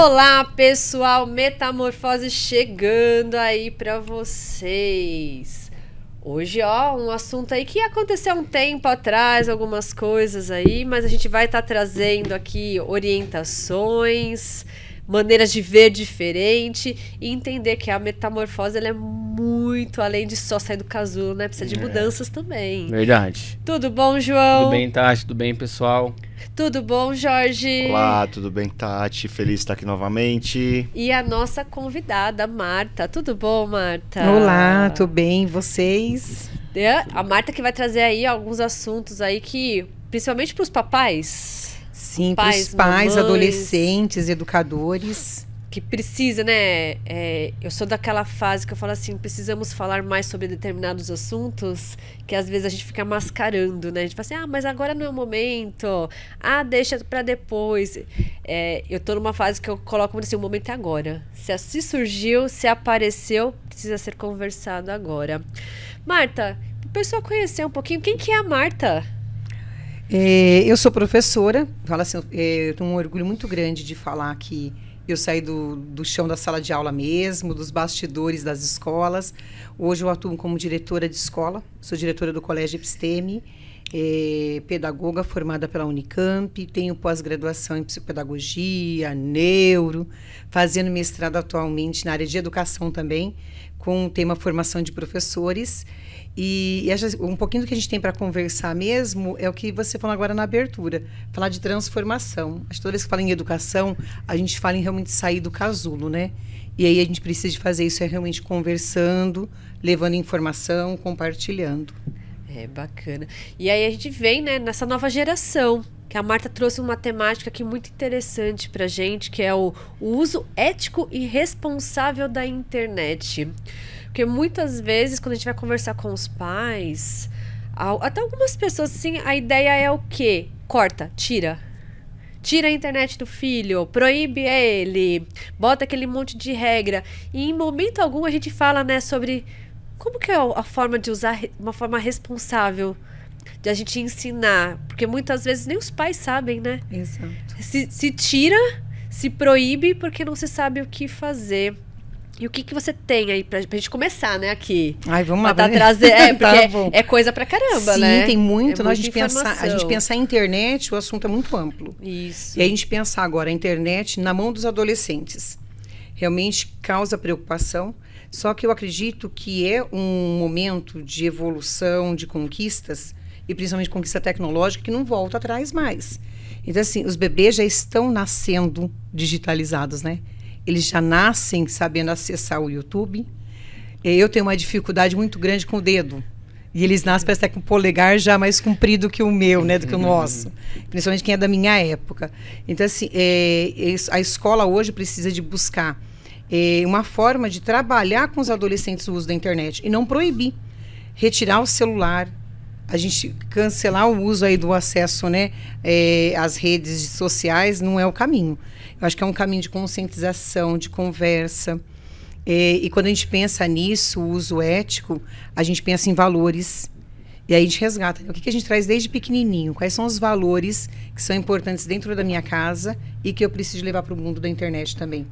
Olá, pessoal, Metamorfose chegando aí pra vocês. Hoje, ó, um assunto aí que aconteceu há um tempo atrás, algumas coisas aí, mas a gente vai estar trazendo aqui orientações, maneiras de ver diferente e entender que a metamorfose ela é muito além de só sair do casulo, né? Precisa de mudanças também. Verdade. Tudo bom, João? Tudo bem, Tati? Tudo bem, pessoal? Tudo bom, Jorge? Olá, tudo bem, Tati? Feliz de estar aqui novamente. E a nossa convidada, Marta. Tudo bom, Marta? Olá, tudo bem? Vocês? A Marta que vai trazer aí alguns assuntos aí que, principalmente para os papais. Sim, para os pais, adolescentes, educadores. Que precisa, né? Eu sou daquela fase que eu falo assim, precisamos falar mais sobre determinados assuntos, que às vezes a gente fica mascarando, né? A gente fala assim, mas agora não é o momento. Deixa para depois. Eu tô numa fase que eu coloco assim, o momento é agora. Se surgiu, se apareceu, precisa ser conversado agora. Marta, para o pessoal conhecer um pouquinho, quem que é a Marta? Eu sou professora, falo assim, eu tenho um orgulho muito grande de falar que eu saí do chão da sala de aula mesmo, dos bastidores das escolas. Hoje eu atuo como diretora de escola, sou diretora do Colégio Episteme, pedagoga formada pela Unicamp, tenho pós-graduação em psicopedagogia, neuro, fazendo mestrado atualmente na área de educação também, com o tema formação de professores. E um pouquinho do que a gente tem para conversar mesmo é o que você falou agora na abertura, falar de transformação. Acho que toda vez que fala em educação, a gente fala em realmente sair do casulo, né? E aí a gente precisa de fazer isso realmente conversando, levando informação, compartilhando. Bacana. E aí a gente vem, né, nessa nova geração, que a Marta trouxe uma temática aqui muito interessante pra gente, que é o uso ético e responsável da internet. Porque muitas vezes, quando a gente vai conversar com os pais, até algumas pessoas, assim, a ideia é o quê? Corta, tira. Tira a internet do filho, proíbe ele, bota aquele monte de regra. E em momento algum a gente fala, né, sobre como que é a forma de usar, uma forma responsável de a gente ensinar. Porque muitas vezes nem os pais sabem, né? Exato. Se tira, se proíbe, porque não se sabe o que fazer. E o que você tem aí pra gente começar, né, aqui? Vamos lá. Trazer, porque é coisa pra caramba, sim, né? Sim, tem muito. A gente pensar em internet, o assunto é muito amplo. Isso. E a gente pensar agora a internet na mão dos adolescentes. Realmente causa preocupação. Só que eu acredito que é um momento de evolução, de conquistas, e principalmente conquista tecnológica, que não volta atrás mais. Então, assim, os bebês já estão nascendo digitalizados, né? Eles já nascem sabendo acessar o YouTube. Eu tenho uma dificuldade muito grande com o dedo. E eles nascem, parece até com o polegar já mais comprido que o meu, né? Do que o nosso. Principalmente quem é da minha época. Então, assim, a escola hoje precisa de buscar uma forma de trabalhar com os adolescentes o uso da internet. E não proibir. Retirar o celular. A gente cancelar o uso aí do acesso, né, às redes sociais não é o caminho. Eu acho que é um caminho de conscientização, de conversa. E quando a gente pensa nisso, o uso ético, a gente pensa em valores. E aí a gente resgata, né? O que a gente traz desde pequenininho? Quais são os valores que são importantes dentro da minha casa e que eu preciso levar para o mundo da internet também?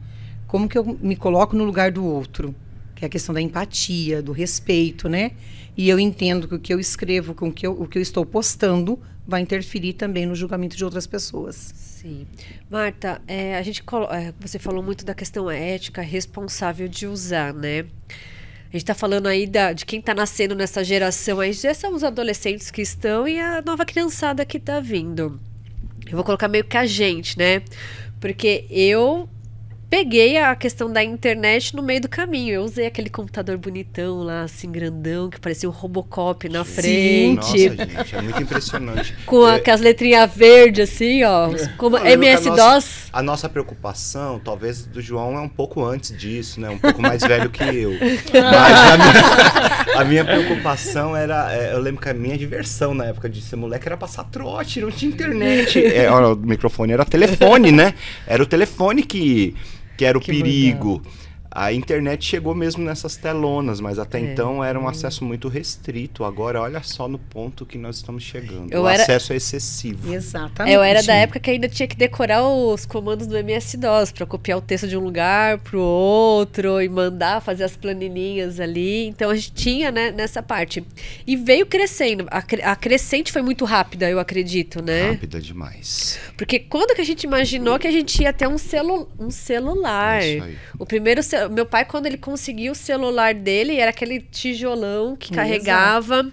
Como que eu me coloco no lugar do outro? Que é a questão da empatia, do respeito, né? E eu entendo que o que eu escrevo, o que eu estou postando, vai interferir também no julgamento de outras pessoas. Sim. Marta, você falou muito da questão ética, responsável de usar, né? A gente está falando aí de quem está nascendo nessa geração aí, já são os adolescentes que estão e a nova criançada que está vindo. Eu vou colocar meio que a gente, né? Porque eu peguei a questão da internet no meio do caminho. Eu usei aquele computador bonitão lá, assim, grandão, que parecia um Robocop na frente. Nossa, gente, é muito impressionante. Com aquelas letrinhas verdes, assim, ó. Como MS-DOS. A nossa preocupação, talvez, do João é um pouco antes disso, né? Um pouco mais velho que eu. Mas a minha preocupação era... eu lembro que a minha diversão na época de ser moleque era passar trote, não tinha internet. O microfone era telefone, né? Era o telefone que era o perigo. A internet chegou mesmo nessas telonas, mas até então era um acesso muito restrito. Agora, olha só no ponto que nós estamos chegando. Acesso é excessivo. Exatamente. Eu era da época que ainda tinha que decorar os comandos do MS-DOS para copiar o texto de um lugar para o outro e mandar fazer as planilhinhas ali. Então a gente tinha, né, nessa parte. E veio crescendo. A crescente foi muito rápida, eu acredito, né? Rápida demais. Porque quando que a gente imaginou que a gente ia ter um celular? Isso aí. O primeiro meu pai, quando ele conseguiu o celular dele, era aquele tijolão que carregava,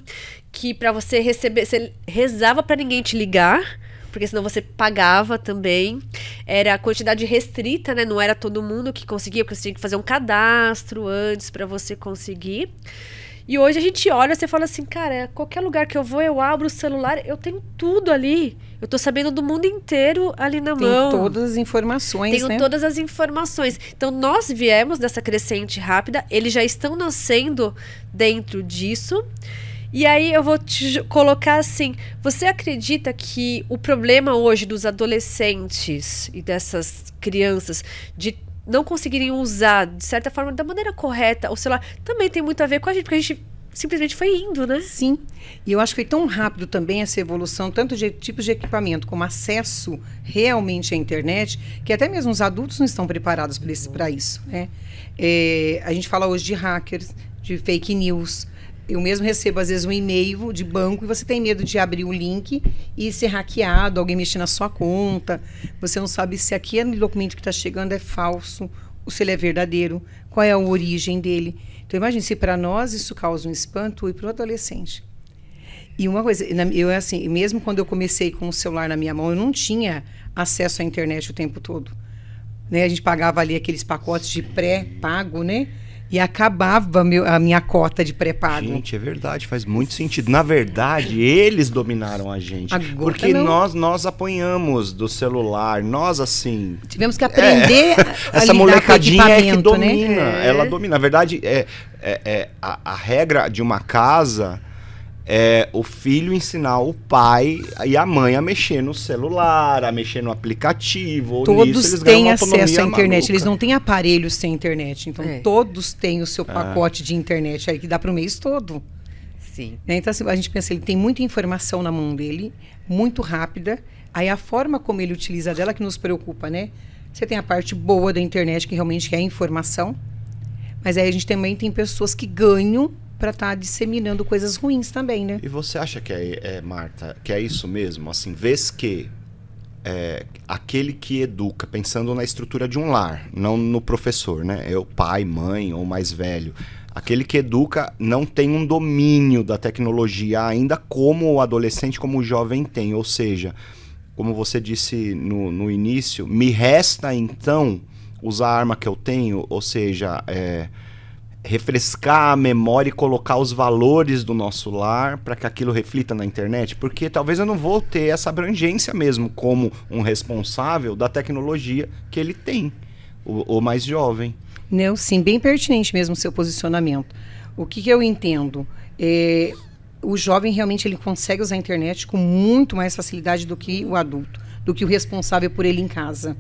que para você receber, você rezava para ninguém te ligar, porque senão você pagava também. Era a quantidade restrita, né? Não era todo mundo que conseguia, porque você tinha que fazer um cadastro antes para você conseguir. E hoje a gente olha e você fala assim, cara, qualquer lugar que eu vou, eu abro o celular, eu tenho tudo ali. Eu tô sabendo do mundo inteiro ali na mão. Tem todas as informações, Tenho todas as informações. Então, nós viemos dessa crescente rápida, eles já estão nascendo dentro disso. E aí eu vou te colocar assim, você acredita que o problema hoje dos adolescentes e dessas crianças de não conseguirem usar, de certa forma, da maneira correta o celular, também tem muito a ver com a gente, porque a gente simplesmente foi indo, né? Sim. E eu acho que foi tão rápido também essa evolução, tanto de tipos de equipamento como acesso realmente à internet, que até mesmo os adultos não estão preparados para isso, né? A gente fala hoje de hackers, de fake news. Eu mesmo recebo, às vezes, um e-mail de banco e você tem medo de abrir o link e ser hackeado, alguém mexer na sua conta. Você não sabe se aquele documento que está chegando é falso ou se ele é verdadeiro, qual é a origem dele. Então, imagine se para nós isso causa um espanto e para o adolescente. E uma coisa, eu assim, mesmo quando eu comecei com o celular na minha mão, eu não tinha acesso à internet o tempo todo. Né? A gente pagava ali aqueles pacotes de pré-pago, né? E acabava a minha cota de pré-pago. Gente, é verdade, faz muito sentido. Na verdade, eles dominaram a gente. Agora porque não. nós apanhamos do celular, nós assim... Tivemos que aprender a essa lidar molecadinha com o é que equipamento, domina. né? Ela domina. Na verdade, a regra de uma casa é o filho ensinar o pai e a mãe a mexer no celular, a mexer no aplicativo. Todos eles têm ganham uma acesso à autonomia internet, maluca. eles não têm aparelhos sem internet. Então, todos têm o seu pacote de internet aí, que dá para o mês todo. Sim. Né? Então, assim, a gente pensa, ele tem muita informação na mão dele, muito rápida. Aí, a forma como ele utiliza dela que nos preocupa, né? Você tem a parte boa da internet, que realmente é informação. Mas aí, a gente também tem pessoas que ganham para estar disseminando coisas ruins também, né? E você acha que Marta, que é isso mesmo? Assim, vês que aquele que educa, pensando na estrutura de um lar, não no professor, né? É o pai, mãe ou mais velho. Aquele que educa não tem um domínio da tecnologia ainda como o adolescente, como o jovem tem. Ou seja, como você disse no início, me resta então usar a arma que eu tenho, ou seja... refrescar a memória e colocar os valores do nosso lar para que aquilo reflita na internet, porque talvez eu não vou ter essa abrangência mesmo como um responsável da tecnologia que ele tem, o mais jovem. Não, sim, bem pertinente mesmo o seu posicionamento. O que eu entendo? O jovem realmente ele consegue usar a internet com muito mais facilidade do que o adulto, do que o responsável por ele em casa.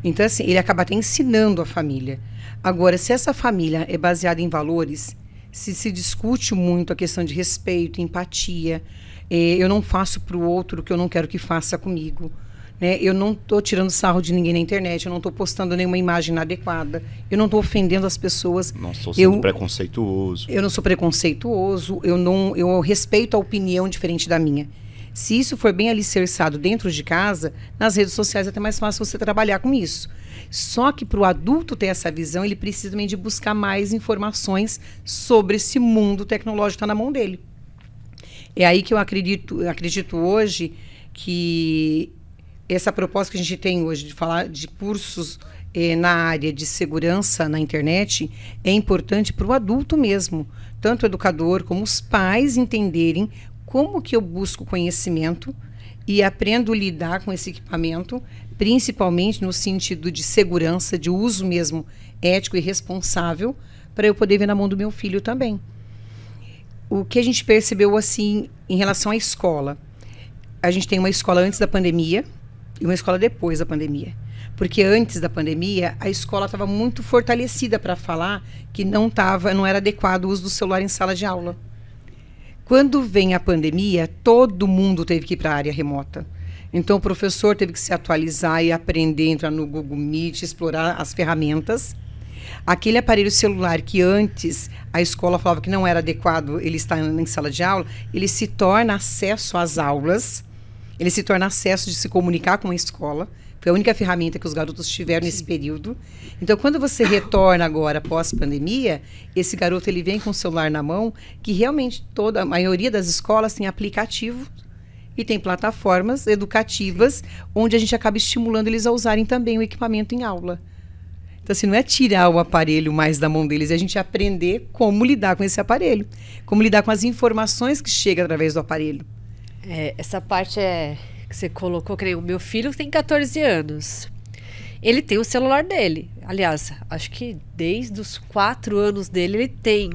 Então, assim, ele acaba até ensinando a família. Agora, se essa família é baseada em valores, se discute muito a questão de respeito, empatia, eu não faço para o outro o que eu não quero que faça comigo. Né? Eu não estou tirando sarro de ninguém na internet, eu não estou postando nenhuma imagem inadequada, eu não estou ofendendo as pessoas. Não estou sendo preconceituoso. Eu não sou preconceituoso, eu respeito a opinião diferente da minha. Se isso for bem alicerçado dentro de casa, nas redes sociais é até mais fácil você trabalhar com isso. Só que para o adulto ter essa visão, ele precisa também de buscar mais informações sobre esse mundo tecnológico que está na mão dele. É aí que eu acredito hoje que essa proposta que a gente tem hoje de falar de cursos na área de segurança na internet é importante para o adulto mesmo, tanto o educador como os pais entenderem como que eu busco conhecimento e aprendo a lidar com esse equipamento, principalmente no sentido de segurança, de uso mesmo ético e responsável, para eu poder ver na mão do meu filho também. O que a gente percebeu assim em relação à escola? A gente tem uma escola antes da pandemia e uma escola depois da pandemia. Porque antes da pandemia, a escola estava muito fortalecida para falar que não era adequado o uso do celular em sala de aula. Quando vem a pandemia, todo mundo teve que ir para a área remota. Então, o professor teve que se atualizar e aprender, entrar no Google Meet, explorar as ferramentas. Aquele aparelho celular que antes a escola falava que não era adequado ele estar em sala de aula, ele se torna acesso às aulas, ele se torna acesso de se comunicar com a escola. Foi a única ferramenta que os garotos tiveram nesse período. Então, quando você retorna agora, pós-pandemia, esse garoto ele vem com o celular na mão, que realmente a maioria das escolas tem aplicativo e tem plataformas educativas, onde a gente acaba estimulando eles a usarem também o equipamento em aula. Então, assim, não é tirar o aparelho mais da mão deles, é a gente aprender como lidar com esse aparelho, como lidar com as informações que chegam através do aparelho. Essa parte que você colocou, que nem o meu filho tem 14 anos. Ele tem o celular dele. Aliás, acho que desde os 4 anos dele, ele tem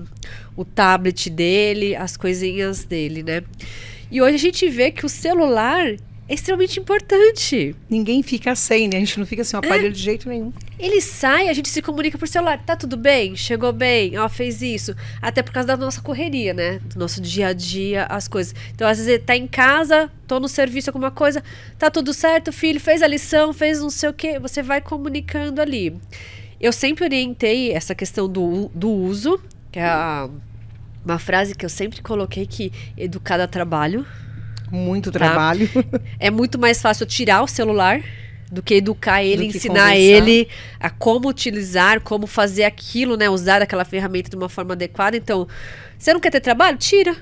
o tablet dele, as coisinhas dele, né? E hoje a gente vê que o celular é extremamente importante. Ninguém fica sem, né? A gente não fica sem o aparelho de jeito nenhum. Ele sai, a gente se comunica por celular. Tá tudo bem? Chegou bem? Ó, fez isso. Até por causa da nossa correria, né? Do nosso dia a dia, as coisas. Então, às vezes, tá em casa, tô no serviço, alguma coisa. Tá tudo certo, filho? Fez a lição, fez não sei o quê. Você vai comunicando ali. Eu sempre orientei essa questão do uso, que é uma frase que eu sempre coloquei, que educar dá trabalho. Muito trabalho. É muito mais fácil tirar o celular do que educar ele, ensinar conversar. ele a como utilizar, como fazer aquilo, né? Usar aquela ferramenta de uma forma adequada. Então, você não quer ter trabalho? Tira.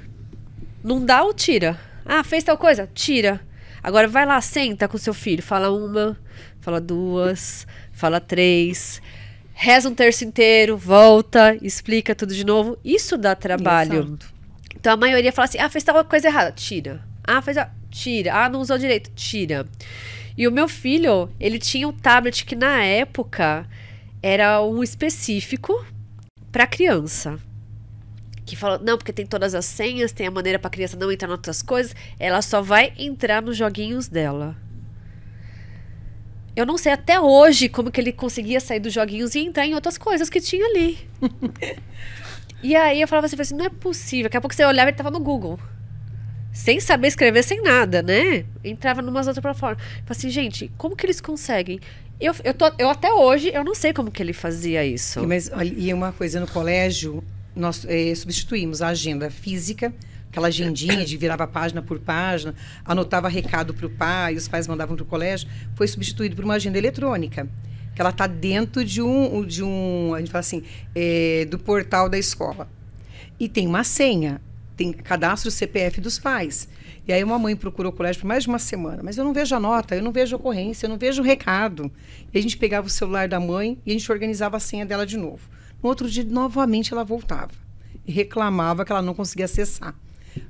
Não dá ou tira. Ah, fez tal coisa? Tira. Agora vai lá, senta com seu filho. Fala 1, fala 2, fala 3. Reza um terço inteiro, volta, explica tudo de novo. Isso dá trabalho. Exato. Então, a maioria fala assim, fez tal coisa errada. Tira. Tira. Não usou direito. Tira. E o meu filho, ele tinha um tablet que na época era um específico para criança. Que falou, não, porque tem todas as senhas, tem a maneira para a criança não entrar em outras coisas, ela só vai entrar nos joguinhos dela. Eu não sei até hoje como que ele conseguia sair dos joguinhos e entrar em outras coisas que tinha ali. E aí eu falava assim, não é possível. Daqui a pouco você olhava e ele tava no Google. Sem saber escrever, sem nada, né? Entrava numas outras plataformas. Falei assim, gente, como que eles conseguem? Eu até hoje, eu não sei como que ele fazia isso. Mas, olha, e uma coisa, no colégio, nós substituímos a agenda física, aquela agendinha de virava página por página, anotava recado para o pai, os pais mandavam para o colégio, foi substituído por uma agenda eletrônica, que ela está dentro de um, a gente fala assim, do portal da escola. E tem uma senha. Tem cadastro CPF dos pais. E aí uma mãe procurou o colégio por mais de uma semana, mas eu não vejo a nota, eu não vejo a ocorrência, eu não vejo o recado. E a gente pegava o celular da mãe e a gente organizava a senha dela de novo. No outro dia, novamente, ela voltava e reclamava que ela não conseguia acessar.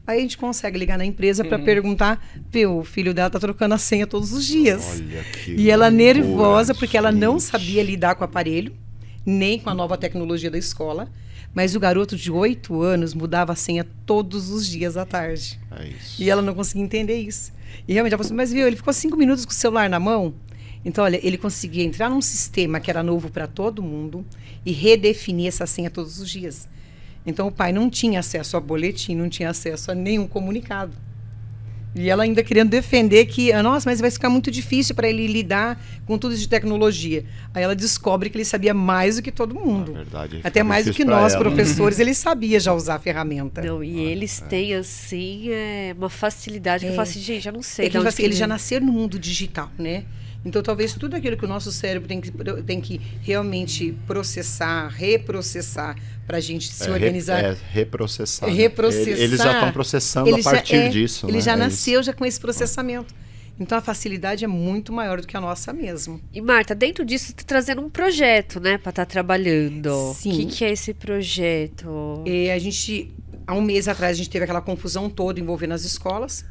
Aí a gente consegue ligar na empresa para perguntar, o filho dela está trocando a senha todos os dias. Olha que e ela loucura, nervosa, porque ela não gente. sabia lidar com o aparelho, nem com a nova tecnologia da escola. Mas o garoto de 8 anos mudava a senha todos os dias à tarde. É isso. E ela não conseguia entender isso. E realmente ela falou assim, mas viu, ele ficou 5 minutos com o celular na mão. Então, olha, ele conseguia entrar num sistema que era novo para todo mundo e redefinir essa senha todos os dias. Então, o pai não tinha acesso a boletim, não tinha acesso a nenhum comunicado. E ela ainda querendo defender que, nossa, mas vai ficar muito difícil para ele lidar com tudo isso de tecnologia. Aí ela descobre que ele sabia mais do que todo mundo. Na verdade, até mais do que nós, professores, ele sabia já usar a ferramenta. Não, e eles têm, assim, uma facilidade que eu falo assim, gente, eu não sei. Eles já nasceram no mundo digital, né? Então, talvez tudo aquilo que o nosso cérebro tem que realmente processar, reprocessar, para a gente se organizar. Reprocessar. Reprocessar. Eles já estão processando a partir disso. Ele né? já nasceu já com esse processamento. Então, a facilidade é muito maior do que a nossa mesmo. E, Marta, dentro disso, você está trazendo um projeto, né, para estar trabalhando. Sim. O que é esse projeto? A gente, há um mês atrás, a gente teve aquela confusão toda envolvendo as escolas.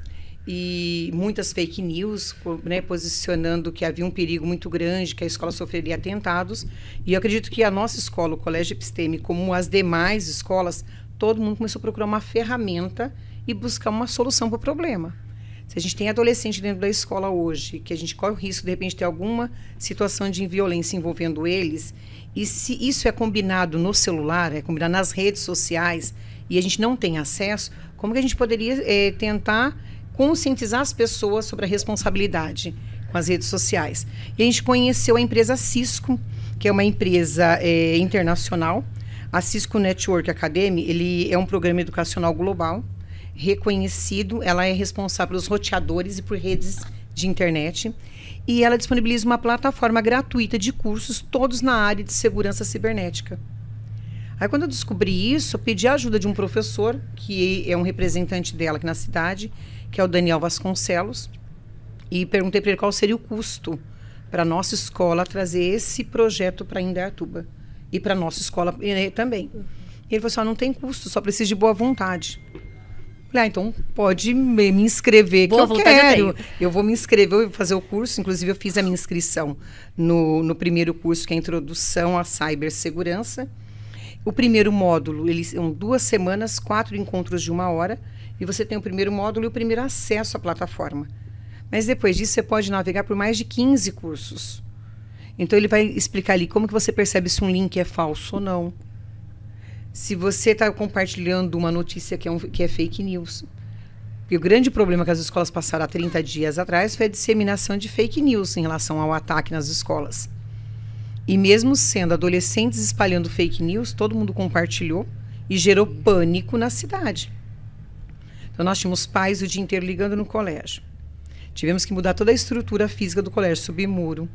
E muitas fake news, né, posicionando que havia um perigo muito grande, que a escola sofreria atentados. E eu acredito que a nossa escola, o Colégio Episteme, como as demais escolas, todo mundo começou a procurar uma ferramenta e buscar uma solução para o problema. Se a gente tem adolescente dentro da escola hoje, que a gente corre o risco, de repente, de ter alguma situação de violência envolvendo eles, e se isso é combinado no celular, é combinado nas redes sociais, e a gente não tem acesso, como que a gente poderia tentar conscientizar as pessoas sobre a responsabilidade com as redes sociais? E a gente conheceu a empresa Cisco, que é uma empresa internacional. A Cisco Network Academy, ele é um programa educacional global, reconhecido. Ela é responsável pelos roteadores e por redes de internet. E ela disponibiliza uma plataforma gratuita de cursos, todos na área de segurança cibernética. Aí, quando eu descobri isso, eu pedi a ajuda de um professor, que é um representante dela aqui na cidade, que é o Daniel Vasconcelos, e perguntei para ele qual seria o custo para a nossa escola trazer esse projeto para Indaiatuba. E para a nossa escola também. Ele falou assim, não tem custo, só precisa de boa vontade. Falei, então pode me inscrever, boa que eu quero. Eu vou me inscrever, eu vou fazer o curso. Inclusive, eu fiz a minha inscrição no primeiro curso, que é a Introdução à Cibersegurança. O primeiro módulo, eles são 2 semanas, 4 encontros de 1 hora. E você tem o primeiro módulo e o primeiro acesso à plataforma. Mas depois disso, você pode navegar por mais de 15 cursos. Então, ele vai explicar ali como que você percebe se um link é falso ou não. Se você está compartilhando uma notícia que é fake news. E o grande problema que as escolas passaram há 30 dias atrás foi a disseminação de fake news em relação ao ataque nas escolas. E mesmo sendo adolescentes espalhando fake news, todo mundo compartilhou e gerou pânico na cidade. Então, nós tínhamos pais o dia inteiro ligando no colégio. Tivemos que mudar toda a estrutura física do colégio, subir muro,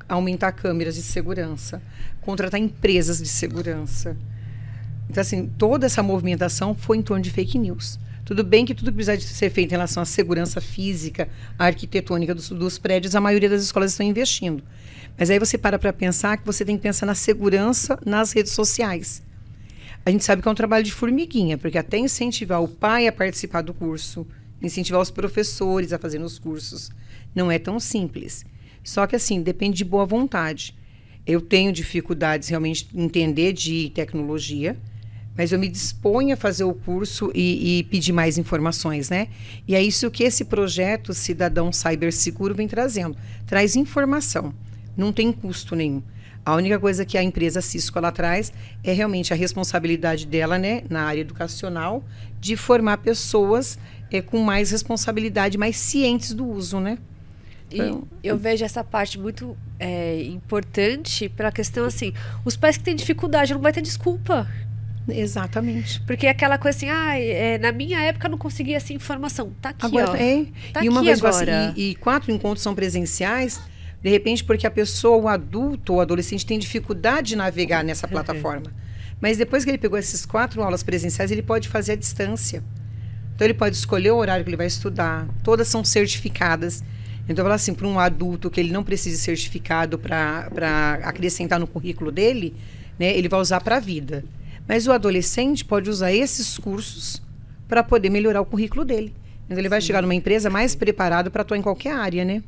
aumentar câmeras de segurança, contratar empresas de segurança. Então, assim, toda essa movimentação foi em torno de fake news. Tudo bem que tudo que precisa de ser feito em relação à segurança física, à arquitetônica dos prédios, a maioria das escolas estão investindo. Mas aí você para pensar que você tem que pensar na segurança nas redes sociais. A gente sabe que é um trabalho de formiguinha, porque até incentivar o pai a participar do curso, incentivar os professores a fazer os cursos, não é tão simples. Só que, assim, depende de boa vontade. Eu tenho dificuldades realmente de entender de tecnologia, mas eu me disponho a fazer o curso e pedir mais informações, né? E é isso que esse projeto Cidadão Cyberseguro vem trazendo. Traz informação, não tem custo nenhum. A única coisa que a empresa Cisco ela traz é realmente a responsabilidade dela, né, na área educacional, de formar pessoas com mais responsabilidade, mais cientes do uso, né? E eu vejo essa parte muito importante para a questão assim, os pais que têm dificuldade não vai ter desculpa. Exatamente. Porque aquela coisa assim, na minha época eu não conseguia essa informação. Tá aqui, agora, ó. Tá e uma aqui vez agora. Assim, e 4 encontros são presenciais, de repente porque a pessoa, o adulto ou adolescente tem dificuldade de navegar nessa plataforma. Mas depois que ele pegou essas 4 aulas presenciais, ele pode fazer à distância. Então ele pode escolher o horário que ele vai estudar. Todas são certificadas. Então, eu falo assim, para um adulto que ele não precise certificado para acrescentar no currículo dele, né, ele vai usar para a vida. Mas o adolescente pode usar esses cursos para poder melhorar o currículo dele. Então, ele vai chegar numa empresa mais preparado para atuar em qualquer área, né?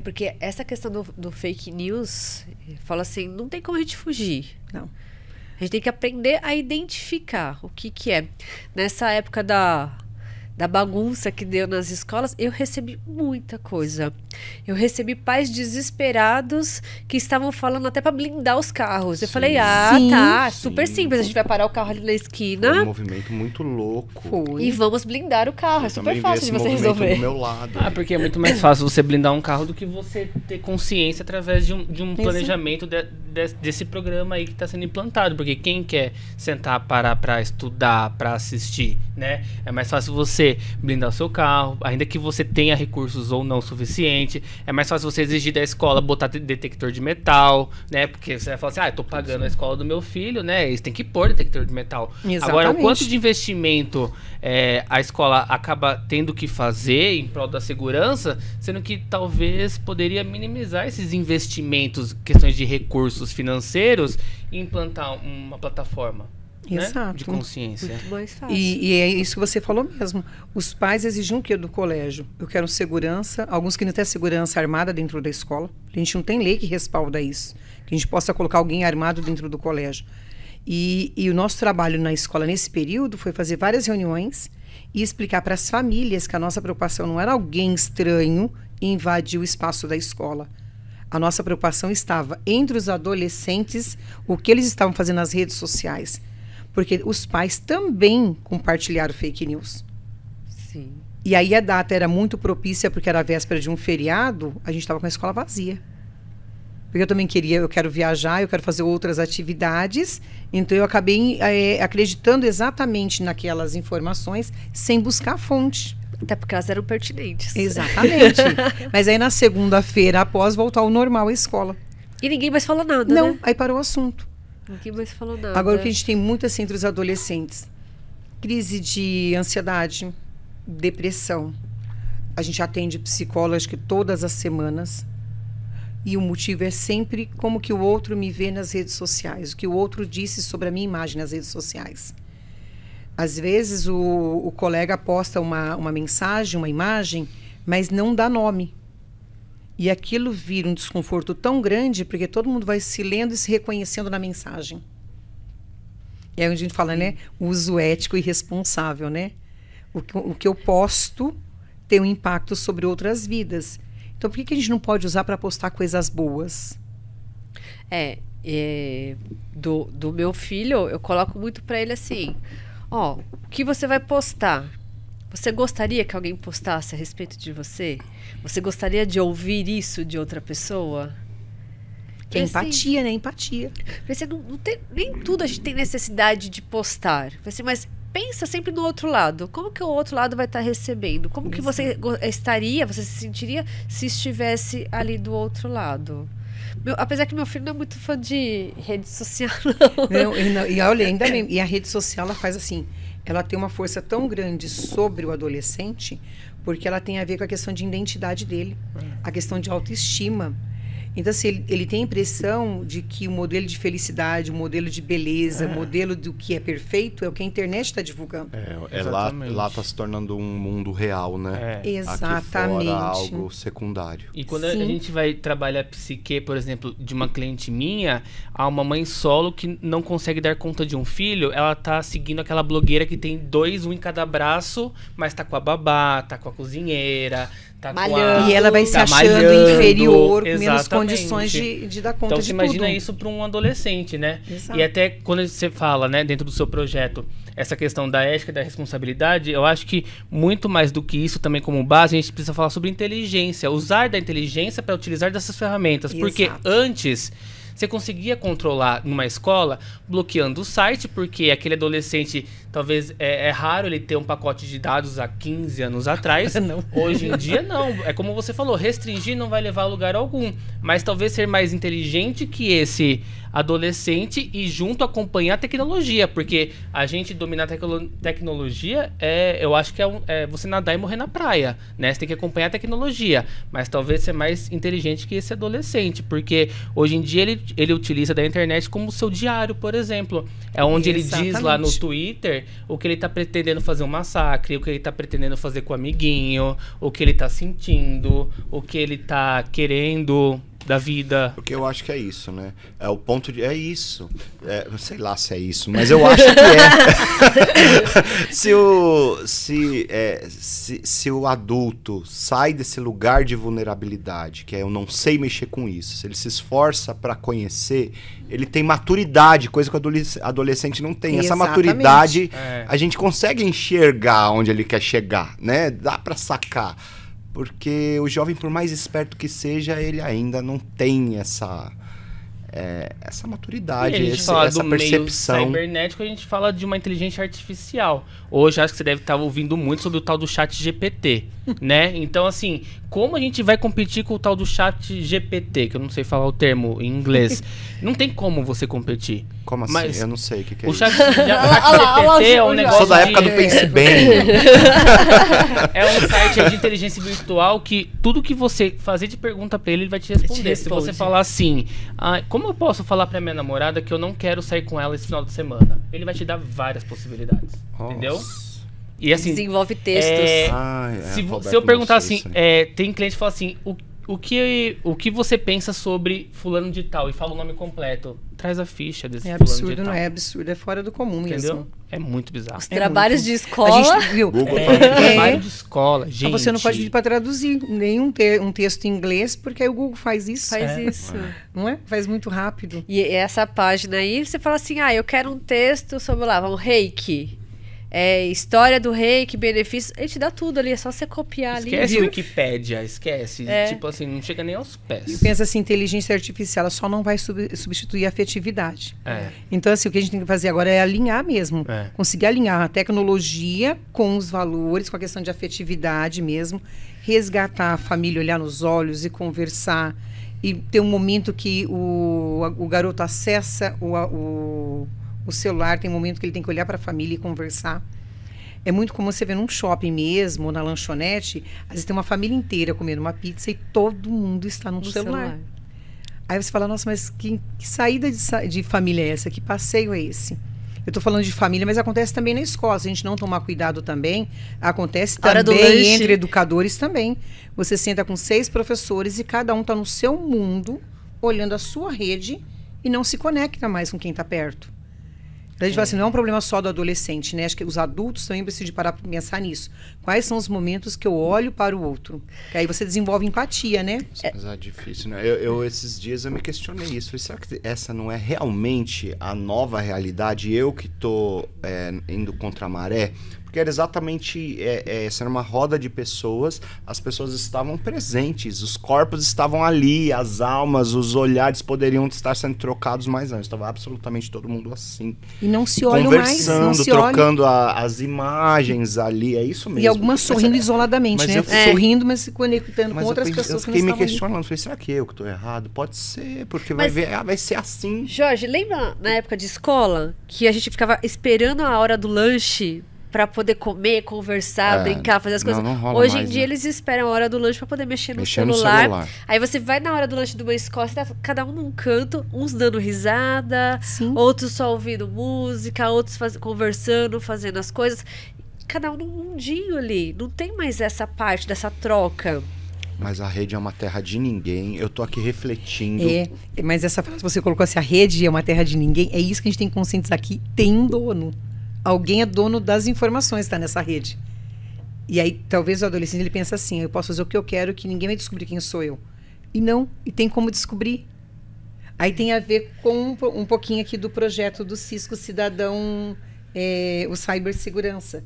Porque essa questão do fake news, fala assim, não tem como a gente fugir. Não. A gente tem que aprender a identificar o que é. Nessa época da bagunça que deu nas escolas, eu recebi muita coisa. Eu recebi pais desesperados que estavam falando até para blindar os carros. Eu falei, super simples. A gente vai parar o carro ali na esquina. Foi um movimento muito louco. Foi. E vamos blindar o carro. É super fácil de você resolver. Do meu lado. Porque é muito mais fácil você blindar um carro do que você ter consciência através de um planejamento desse programa aí que está sendo implantado. Porque quem quer sentar para estudar, para assistir, né? É mais fácil você blindar o seu carro, ainda que você tenha recursos ou não suficiente. É mais fácil você exigir da escola botar detector de metal, né? Porque você vai falar assim, eu tô pagando a escola do meu filho, né? Eles têm que pôr detector de metal. Exatamente. Agora, o quanto de investimento a escola acaba tendo que fazer em prol da segurança, sendo que talvez poderia minimizar esses investimentos, questões de recursos financeiros, e implantar uma plataforma. Exato. Né? De consciência. Muito mais fácil. E é isso que você falou mesmo. Os pais exigem o quê do colégio? Eu quero segurança, alguns que não têm segurança armada dentro da escola. A gente não tem lei que respalda isso, que a gente possa colocar alguém armado dentro do colégio. E o nosso trabalho na escola nesse período foi fazer várias reuniões e explicar para as famílias que a nossa preocupação não era alguém estranho invadir o espaço da escola. A nossa preocupação estava entre os adolescentes, o que eles estavam fazendo nas redes sociais. Porque os pais também compartilharam fake news. Sim. E aí a data era muito propícia, porque era a véspera de um feriado, a gente estava com a escola vazia. Porque eu também eu quero viajar, eu quero fazer outras atividades, então eu acabei acreditando exatamente naquelas informações, sem buscar a fonte. Até porque elas eram pertinentes. Exatamente. Mas aí na segunda-feira, após voltar ao normal a escola. E ninguém mais falou nada, Não, né? aí parou o assunto. Ninguém mais falou nada. Agora o que a gente tem muito assim entre os adolescentes, crise de ansiedade, depressão. A gente atende psicólogo acho que todas as semanas. E o motivo é sempre como que o outro me vê nas redes sociais, o que o outro disse sobre a minha imagem nas redes sociais. Às vezes o colega posta uma mensagem, uma imagem, mas não dá nome. E aquilo vira um desconforto tão grande, porque todo mundo vai se lendo e se reconhecendo na mensagem. É onde a gente fala, né? O uso ético e responsável, né? O que eu posto tem um impacto sobre outras vidas. Então, por que a gente não pode usar para postar coisas boas? Do meu filho, eu coloco muito para ele assim, ó, o que você vai postar? Você gostaria que alguém postasse a respeito de você? Você gostaria de ouvir isso de outra pessoa? Que é empatia, né? Empatia. Não tem, nem tudo a gente tem necessidade de postar. Mas pensa sempre no outro lado. Como que o outro lado vai estar recebendo? Como que você se sentiria se estivesse ali do outro lado? Apesar que meu filho não é muito fã de rede social, não. E olha, ainda bem, e a rede social, ela faz assim, ela tem uma força tão grande sobre o adolescente, porque ela tem a ver com a questão de identidade dele, a questão de autoestima. Então, assim, ele tem a impressão de que o modelo de felicidade, o modelo de beleza, o modelo do que é perfeito é o que a internet está divulgando. Lá está se tornando um mundo real, né? Exatamente. Aqui fora, algo secundário. E quando a gente vai trabalhar psique, por exemplo, de uma cliente minha, há uma mãe solo que não consegue dar conta de um filho, ela tá seguindo aquela blogueira que tem um em cada braço, mas tá com a babá, tá com a cozinheira... E ela vai se achando inferior, com menos condições de dar conta de tudo. Então, você imagina isso para um adolescente, né? Exato. E até quando você fala, né, dentro do seu projeto, essa questão da ética e da responsabilidade, eu acho que muito mais do que isso também como base, a gente precisa falar sobre inteligência. Usar da inteligência para utilizar dessas ferramentas. Exato. Porque antes... Você conseguia controlar numa escola bloqueando o site, porque aquele adolescente, talvez é raro ele ter um pacote de dados há 15 anos atrás. Não. Hoje em dia, não. É como você falou, restringir não vai levar a lugar algum. Mas talvez ser mais inteligente que esse adolescente e junto acompanhar a tecnologia. Porque a gente dominar a tecnologia, eu acho que é você nadar e morrer na praia, né? Você tem que acompanhar a tecnologia. Mas talvez ser mais inteligente que esse adolescente. Porque hoje em dia ele utiliza da internet como seu diário, por exemplo. É onde ele diz lá no Twitter o que ele tá pretendendo fazer um massacre, o que ele tá pretendendo fazer com o amiguinho, o que ele tá sentindo, o que ele tá querendo da vida. Porque eu acho que é isso, né? O ponto de... É isso. Não sei lá se é isso, mas eu acho que é. Se o adulto sai desse lugar de vulnerabilidade, que é eu não sei mexer com isso, se ele se esforça para conhecer, ele tem maturidade, coisa que o adolescente não tem. Essa maturidade, a gente consegue enxergar onde ele quer chegar, né? Dá para sacar. Porque o jovem, por mais esperto que seja, ele ainda não tem essa maturidade, essa percepção. Meio cibernético, a gente fala de uma inteligência artificial. Hoje, acho que você deve estar ouvindo muito sobre o tal do chat GPT, né? Então, assim, como a gente vai competir com o tal do chat GPT, que eu não sei falar o termo em inglês, não tem como você competir. Como assim? Eu não sei o que é o isso. Chat GPT é um negócio. Sou da época do Pense Bem. É um site de inteligência virtual que tudo que você fazer de pergunta pra ele vai te responder. Se você falar assim, como eu posso falar pra minha namorada que eu não quero sair com ela esse final de semana? Ele vai te dar várias possibilidades. Entendeu? E assim, desenvolve textos. se eu perguntar assim, tem cliente que fala assim, o que você pensa sobre fulano de tal? E fala o nome completo. Traz a ficha desse fulano de absurdo, tal. não é absurdo, é fora do comum Entendeu? mesmo. É muito bizarro. Os trabalhos muito. de escola. A gente viu. Google Trabalho de escola, gente. Mas você não pode pedir para traduzir nenhum um texto em inglês, porque aí o Google faz isso. Faz isso. Não é? Faz muito rápido. E essa página aí, você fala assim, eu quero um texto sobre lá, um reiki. História do reiki, benefícios. Ele te dá tudo ali, é só você copiar ali. Esquece viu? o Wikipédia, esquece. Tipo assim, não chega nem aos pés. E pensa assim, inteligência artificial, ela só não vai substituir a afetividade. Então, assim, o que a gente tem que fazer agora é alinhar mesmo. Conseguir alinhar a tecnologia com os valores, com a questão de afetividade mesmo. Resgatar a família, olhar nos olhos e conversar. E ter um momento que o garoto acessa o celular, tem um momento que ele tem que olhar para a família e conversar. É muito comum você ver num shopping mesmo, ou na lanchonete, às vezes tem uma família inteira comendo uma pizza e todo mundo está no celular. Aí você fala, nossa, mas que saída de família é essa? Que passeio é esse? Eu estou falando de família, mas acontece também na escola. Se a gente não tomar cuidado também, acontece também entre educadores também. Você senta com 6 professores e cada um está no seu mundo, olhando a sua rede e não se conecta mais com quem está perto. A gente fala assim, não é um problema só do adolescente, né? Acho que os adultos também precisam de parar para pensar nisso. Quais são os momentos que eu olho para o outro? Que aí você desenvolve empatia, né? Mas é difícil, né? Esses dias eu me questionei isso. Será que essa não é realmente a nova realidade? Eu que estou indo contra a maré? Porque era exatamente, essa era uma roda de pessoas, as pessoas estavam presentes, os corpos estavam ali, as almas, os olhares poderiam estar sendo trocados mais antes. Estava absolutamente todo mundo assim. E não se olham mais. Conversando, trocando as imagens ali, é isso mesmo. E algumas sorrindo isoladamente, né? Sorrindo, mas se conectando com outras pessoas eu fiquei me questionando, falei, será que eu que estou errado? Pode ser, porque vai ser assim. Jorge, lembra na época de escola que a gente ficava esperando a hora do lanche pra poder comer, conversar, brincar, fazer as coisas? Não rola Hoje mais, em dia né? eles esperam a hora do lanche pra poder mexer no celular. Aí você vai na hora do lanche de uma escola, você tá cada um num canto, uns dando risada, outros só ouvindo música, outros conversando, fazendo as coisas. Cada um num mundinho ali. Não tem mais essa parte dessa troca. Mas a rede é uma terra de ninguém. Eu tô aqui refletindo. Mas essa frase que você colocou assim, a rede é uma terra de ninguém, é isso que a gente tem que conscientizar aqui. Tem um dono. Alguém é dono das informações que está nessa rede. E aí, talvez o adolescente ele pensa assim, eu posso fazer o que eu quero, que ninguém vai descobrir quem sou eu. E não, e tem como descobrir. Aí tem a ver com um pouquinho aqui do projeto do Cisco Cidadão, o cibersegurança.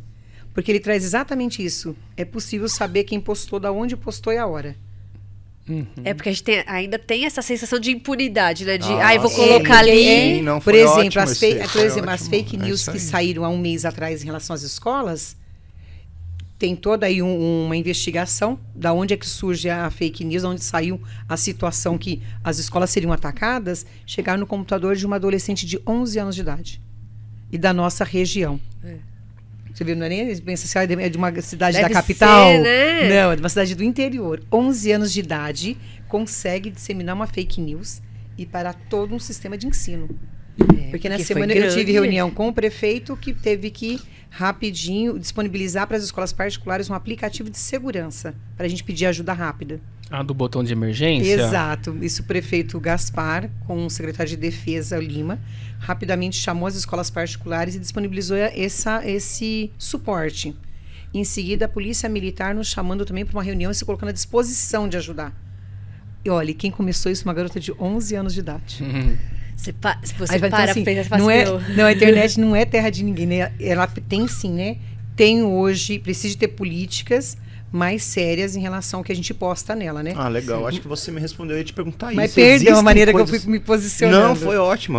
Porque ele traz exatamente isso. É possível saber quem postou, da onde postou e a hora. É porque a gente ainda tem essa sensação de impunidade, né? De, vou colocar ali. Não, por exemplo, as ótimo. fake news que saíram há um mês atrás em relação às escolas, tem toda aí uma investigação da onde é que surge a fake news, de onde saiu a situação que as escolas seriam atacadas, chegaram no computador de uma adolescente de 11 anos de idade. E da nossa região. Você viu, não é nem pensa assim, é de uma cidade da capital. Ser, né? Não, é de uma cidade do interior. 11 anos de idade, consegue disseminar uma fake news e parar todo um sistema de ensino. Porque na semana eu tive reunião com o prefeito que teve que rapidinho disponibilizar para as escolas particulares um aplicativo de segurança para a gente pedir ajuda rápida. Do botão de emergência? Exato. Isso o prefeito Gaspar, com o secretário de Defesa Lima, rapidamente chamou as escolas particulares e disponibilizou esse suporte. Em seguida, a Polícia Militar nos chamando também para uma reunião e se colocando à disposição de ajudar. E olha, quem começou isso? Uma garota de 11 anos de idade. Se você então, para, assim, pensa, não, a internet não é terra de ninguém, né? Ela tem sim, né? Tem hoje, precisa ter políticas mais sérias em relação ao que a gente posta nela, né? Legal. Acho que você me respondeu, eu ia te perguntar isso. Mas perdeu a maneira que eu fui me posicionando. Não, foi ótimo.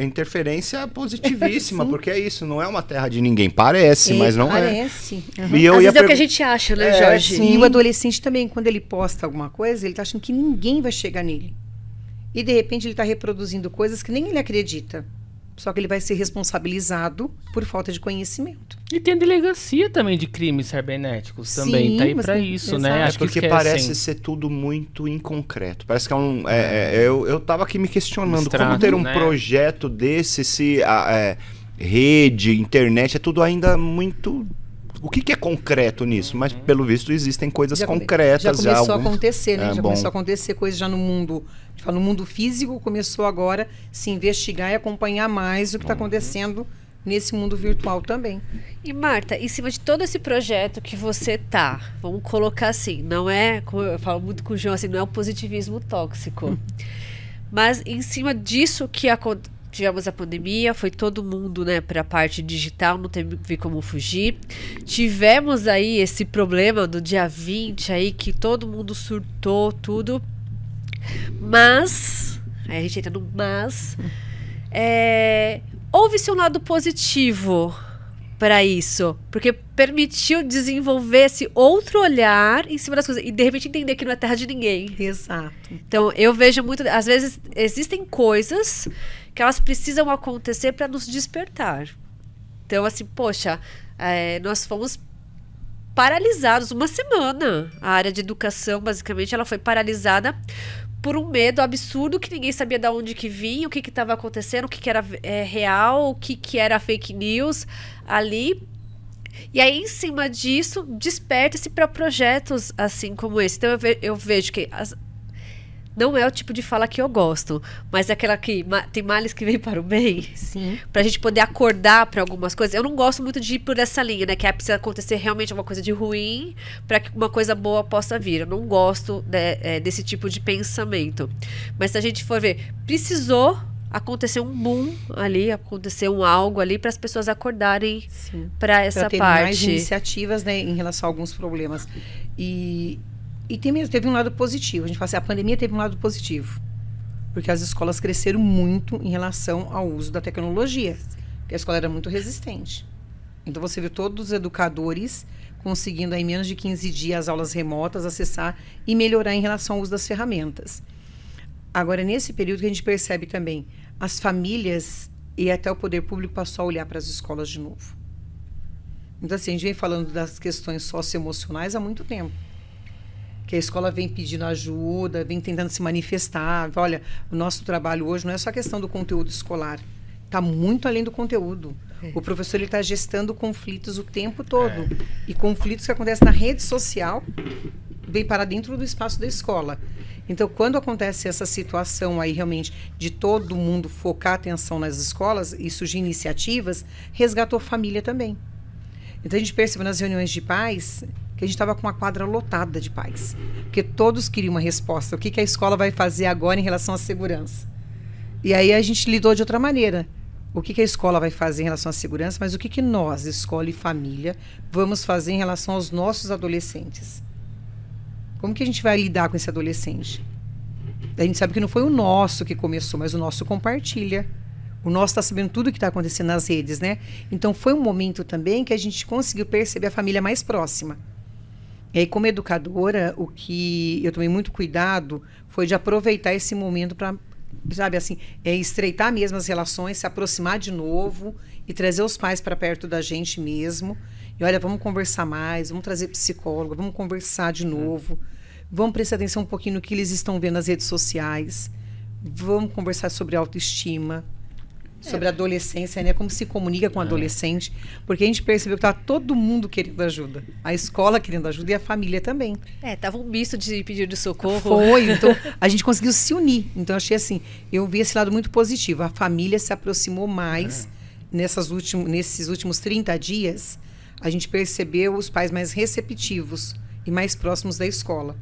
Interferência positivíssima, porque é isso, não é uma terra de ninguém. Parece, mas não parece. é. Às vezes é o que a gente acha, né, Jorge? Sim. E o adolescente também, quando ele posta alguma coisa, ele tá achando que ninguém vai chegar nele. E, de repente, ele está reproduzindo coisas que nem ele acredita. Só que ele vai ser responsabilizado por falta de conhecimento. E tem a delegacia também de crimes cibernéticos também. Sim, tá aí pra isso, né? Acho porque parece ser tudo muito inconcreto. Parece que eu tava aqui me questionando como ter um projeto desse, se rede, internet, é tudo ainda muito O que é concreto nisso? Mas, pelo visto, existem coisas concretas. Já começou a acontecer, né? Já começou a acontecer coisas já no mundo, no mundo físico, começou agora se investigar e acompanhar mais o que está acontecendo nesse mundo virtual também. E Marta, em cima de todo esse projeto que você vamos colocar assim, não é, como eu falo muito com o João, assim, não é o positivismo tóxico. Mas em cima disso que tivemos a pandemia, foi todo mundo, né, para a parte digital, não teve como fugir. Tivemos aí esse problema do dia 20 aí, que todo mundo surtou, tudo. Mas, aí a gente entra no mas, houve-se um lado positivo para isso, porque permitiu desenvolver esse outro olhar em cima das coisas e de repente entender que não é terra de ninguém. Exato. Então eu vejo muito, às vezes existem coisas que elas precisam acontecer para nos despertar. Então assim, poxa, nós fomos paralisados uma semana. A área de educação, basicamente, ela foi paralisada por um medo absurdo que ninguém sabia de onde que vinha, o que estava acontecendo, o que era real, o que era fake news ali. E aí, em cima disso, desperta-se para projetos assim como esse. Então, eu vejo que não é o tipo de fala que eu gosto, mas é aquela que tem males que vem para o bem. Sim. Pra gente poder acordar para algumas coisas. Eu não gosto muito de ir por essa linha, né? Que precisa acontecer realmente uma coisa de ruim para que uma coisa boa possa vir. Eu não gosto desse tipo de pensamento. Mas se a gente for ver, precisou acontecer um boom ali, acontecer algo ali para as pessoas acordarem para essa parte. Mais iniciativas, né, em relação a alguns problemas. E teve um lado positivo. A gente fala assim, a pandemia teve um lado positivo. Porque as escolas cresceram muito em relação ao uso da tecnologia. Porque a escola era muito resistente. Então, você viu todos os educadores conseguindo, em menos de 15 dias, as aulas remotas, acessar e melhorar em relação ao uso das ferramentas. Agora, nesse período que a gente percebe também, as famílias e até o poder público passou a olhar para as escolas de novo. Então, assim, a gente vem falando das questões socioemocionais há muito tempo. Que a escola vem pedindo ajuda, vem tentando se manifestar. Olha, o nosso trabalho hoje não é só a questão do conteúdo escolar. Está muito além do conteúdo. O professor está gestando conflitos o tempo todo. E conflitos que acontecem na rede social vem para dentro do espaço da escola. Então, quando acontece essa situação aí, realmente, de todo mundo focar a atenção nas escolas e surgir iniciativas, resgatou a família também. Então, a gente percebeu nas reuniões de pais que a gente estava com uma quadra lotada de pais. Porque todos queriam uma resposta. O que a escola vai fazer agora em relação à segurança? E aí a gente lidou de outra maneira. O que a escola vai fazer em relação à segurança, mas o que nós, escola e família, vamos fazer em relação aos nossos adolescentes? Como que a gente vai lidar com esse adolescente? A gente sabe que não foi o nosso que começou, mas o nosso compartilha. O nosso está sabendo tudo o que está acontecendo nas redes, né? Então, foi um momento também que a gente conseguiu perceber a família mais próxima. E aí, como educadora, o que eu tomei muito cuidado foi de aproveitar esse momento para, sabe, assim, estreitar mesmo as relações, se aproximar de novo e trazer os pais para perto da gente mesmo. E olha, vamos conversar mais, vamos trazer psicólogo, vamos conversar de novo, vamos prestar atenção um pouquinho no que eles estão vendo nas redes sociais, vamos conversar sobre autoestima, sobre a adolescência, né? Como se comunica com o adolescente, porque a gente percebeu que estava todo mundo querendo ajuda. A escola querendo ajuda e a família também. Tava um misto de pedido de socorro. Foi, então a gente conseguiu se unir. Então, achei assim, eu vi esse lado muito positivo. A família se aproximou mais nesses últimos 30 dias. A gente percebeu os pais mais receptivos e mais próximos da escola.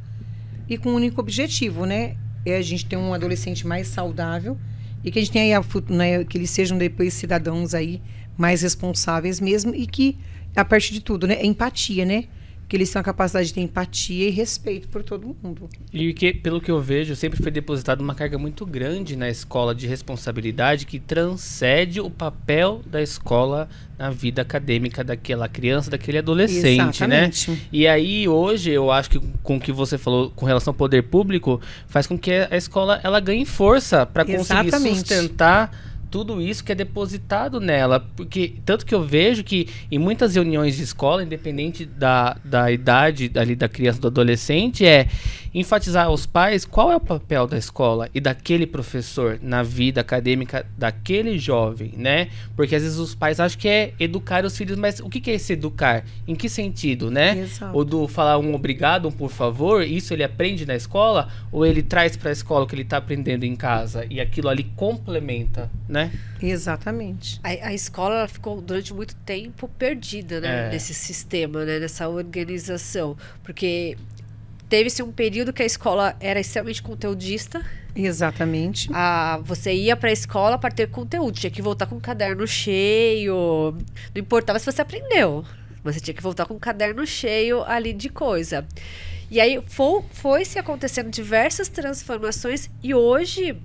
E com um único objetivo, né? É a gente ter um adolescente mais saudável e que a gente tenha aí, que eles sejam depois cidadãos aí mais responsáveis mesmo e que, a partir de tudo, né, empatia, né? Que eles tenham a capacidade de ter empatia e respeito por todo mundo. E que, pelo que eu vejo, sempre foi depositada uma carga muito grande na escola de responsabilidade que transcende o papel da escola na vida acadêmica daquela criança, daquele adolescente, exatamente, né? E aí, hoje, eu acho que com o que você falou com relação ao poder público, faz com que a escola ela ganhe força para conseguir sustentar tudo isso que é depositado nela. Porque, tanto que eu vejo que em muitas reuniões de escola, independente da idade ali da criança, do adolescente, é enfatizar aos pais qual é o papel da escola e daquele professor na vida acadêmica daquele jovem, né? Porque às vezes os pais acham que é educar os filhos, mas o que é esse educar? Em que sentido, né? Exato. Ou do falar um obrigado, um por favor, isso ele aprende na escola, ou ele traz para a escola o que ele está aprendendo em casa e aquilo ali complementa, né? Exatamente. A escola ela ficou durante muito tempo perdida, né? Nesse sistema, né? Nessa organização. Porque teve-se um período que a escola era extremamente conteudista. Exatamente. Você ia para a escola para ter conteúdo, tinha que voltar com o caderno cheio. Não importava se você aprendeu, mas você tinha que voltar com o caderno cheio ali de coisa. E aí foi se acontecendo diversas transformações e hoje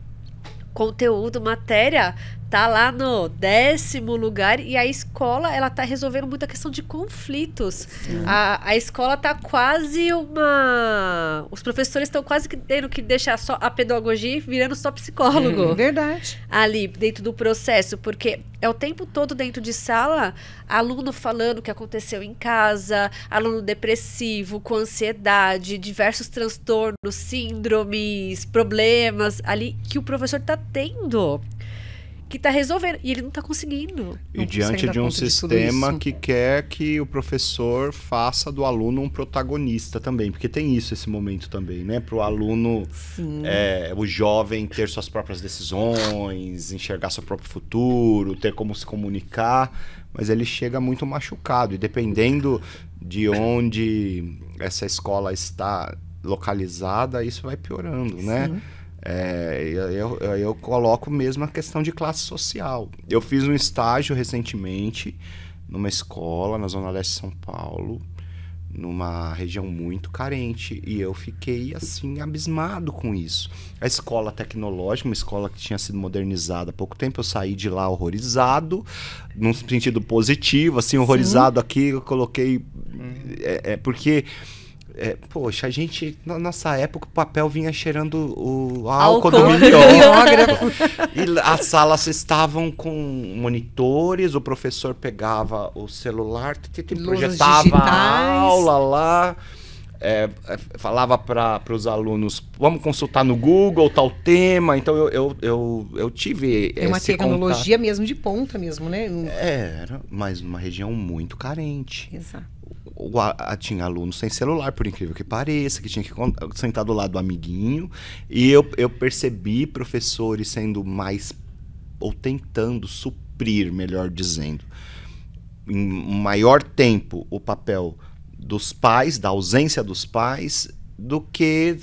conteúdo, matéria tá lá no 10º lugar e a escola ela tá resolvendo muita questão de conflitos. A escola tá quase os professores estão quase tendo que deixar só a pedagogia virando só psicólogo. Verdade. Ali dentro do processo, porque é o tempo todo dentro de sala, aluno falando o que aconteceu em casa, aluno depressivo, com ansiedade, diversos transtornos, síndromes, problemas ali que o professor tá tendo, que tá resolvendo, e ele não tá conseguindo. E diante de um sistema que quer que o professor faça do aluno um protagonista também, porque tem esse momento também, né? Para o aluno, o jovem ter suas próprias decisões, enxergar seu próprio futuro, ter como se comunicar, mas ele chega muito machucado, e dependendo de onde essa escola está localizada, isso vai piorando, né? Eu coloco mesmo a questão de classe social. Eu fiz um estágio recentemente numa escola na Zona Leste de São Paulo, numa região muito carente, e eu fiquei assim abismado com isso. A escola tecnológica, uma escola que tinha sido modernizada há pouco tempo, eu saí de lá horrorizado, num sentido positivo, assim, horrorizado. Aqui eu coloquei porque poxa, a gente, na nossa época, o papel vinha cheirando o álcool do mimeógrafo. E as salas estavam com monitores, o professor pegava o celular, projetava a aula lá, falava para os alunos, vamos consultar no Google tal tema. Então eu tive uma tecnologia mesmo de ponta mesmo, né? Era, mas numa região muito carente. Exato. Tinha alunos sem celular, por incrível que pareça, que tinha que sentar do lado do amiguinho. E eu percebi professores sendo mais, ou tentando suprir, melhor dizendo, em maior tempo o papel dos pais, da ausência dos pais, do que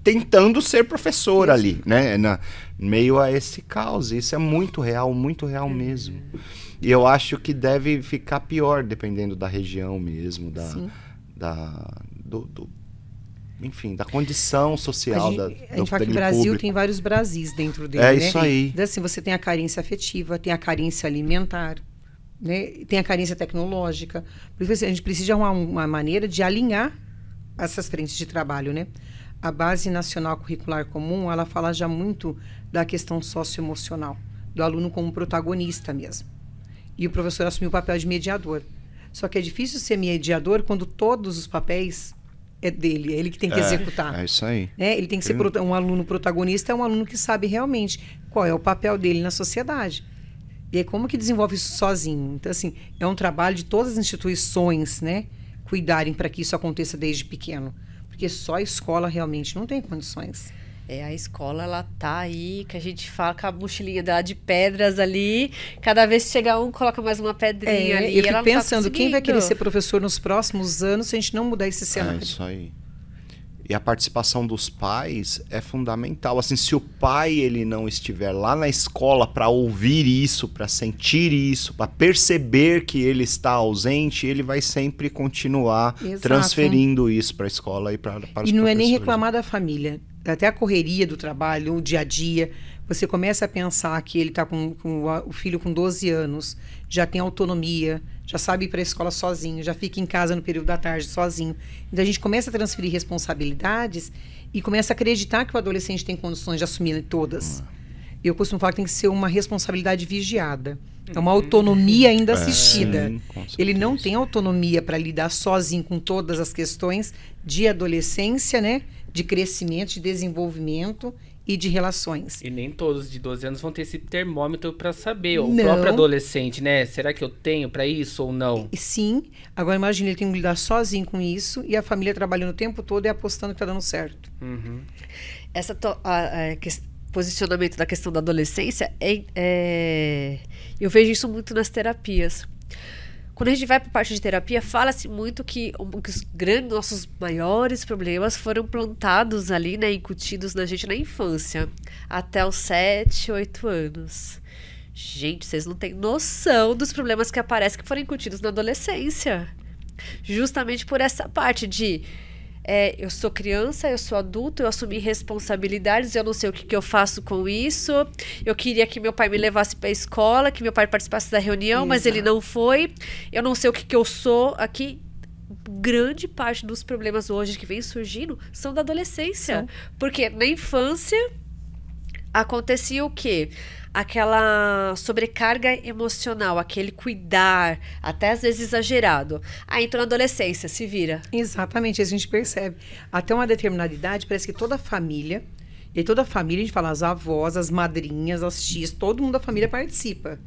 tentando ser professor ali, né? Meio a esse caos. Isso é muito real mesmo. E eu acho que deve ficar pior, dependendo da região mesmo, enfim, da condição social a gente fala que o Brasil público. Tem vários Brasis dentro dele, né? Isso aí. Então, assim, você tem a carência afetiva, tem a carência alimentar, né? Tem a carência tecnológica. Por isso, a gente precisa arrumar uma maneira de alinhar essas frentes de trabalho, né? A Base Nacional Curricular Comum, ela fala já muito da questão socioemocional, do aluno como protagonista mesmo. E o professor assumiu o papel de mediador. Só que é difícil ser mediador quando todos os papéis é dele, é ele que tem que executar. É isso aí. Ele tem que ser um aluno protagonista, é um aluno que sabe realmente qual é o papel dele na sociedade. E aí, como que desenvolve isso sozinho? Então, assim, é um trabalho de todas as instituições, né, cuidarem para que isso aconteça desde pequeno. Porque só a escola realmente não tem condições. A escola, ela tá aí, que a gente fala com a mochilinha dela de pedras ali, cada vez que chega um, coloca mais uma pedrinha ali. Eu fico pensando, quem vai querer ser professor nos próximos anos se a gente não mudar esse cenário? É isso aí. E a participação dos pais é fundamental. Assim, se o pai ele não estiver lá na escola para ouvir isso, para sentir isso, para perceber que ele está ausente, ele vai sempre continuar transferindo isso para a escola e para os professores. E não é nem reclamar da família. Até a correria do trabalho, o dia a dia, você começa a pensar que ele está com o filho com 12 anos, já tem autonomia, já sabe ir para a escola sozinho, já fica em casa no período da tarde sozinho. Então a gente começa a transferir responsabilidades e começa a acreditar que o adolescente tem condições de assumir todas. Eu costumo falar que tem que ser uma responsabilidade vigiada. É uma autonomia ainda assistida. Sim, ele não tem autonomia para lidar sozinho com todas as questões de adolescência, né? De crescimento, de desenvolvimento e de relações. E nem todos de 12 anos vão ter esse termômetro para saber. O Não. próprio adolescente, né? Será que eu tenho para isso ou não? Sim. Agora imagina, ele tem que lidar sozinho com isso e a família trabalhando o tempo todo e apostando que tá dando certo. Essa posicionamento da questão da adolescência, eu vejo isso muito nas terapias. Quando a gente vai para a parte de terapia, fala-se muito que os nossos maiores problemas foram plantados ali, né, incutidos na gente na infância, até os 7, 8 anos. Gente, vocês não têm noção dos problemas que aparecem que foram incutidos na adolescência. Justamente por essa parte de eu sou criança, eu sou adulto, eu assumi responsabilidades, eu não sei o que eu faço com isso. Eu queria que meu pai me levasse para a escola, que meu pai participasse da reunião, mas ele não foi. Eu não sei o que eu sou aqui. Grande parte dos problemas hoje que vem surgindo são da adolescência. Porque na infância acontecia o quê? Aquela sobrecarga emocional, aquele cuidar, até às vezes exagerado. Aí entra na adolescência, se vira. Exatamente, isso a gente percebe. Até uma determinada idade, parece que toda a família, e aí toda a família, a gente fala as avós, as madrinhas, as tias, todo mundo da família participa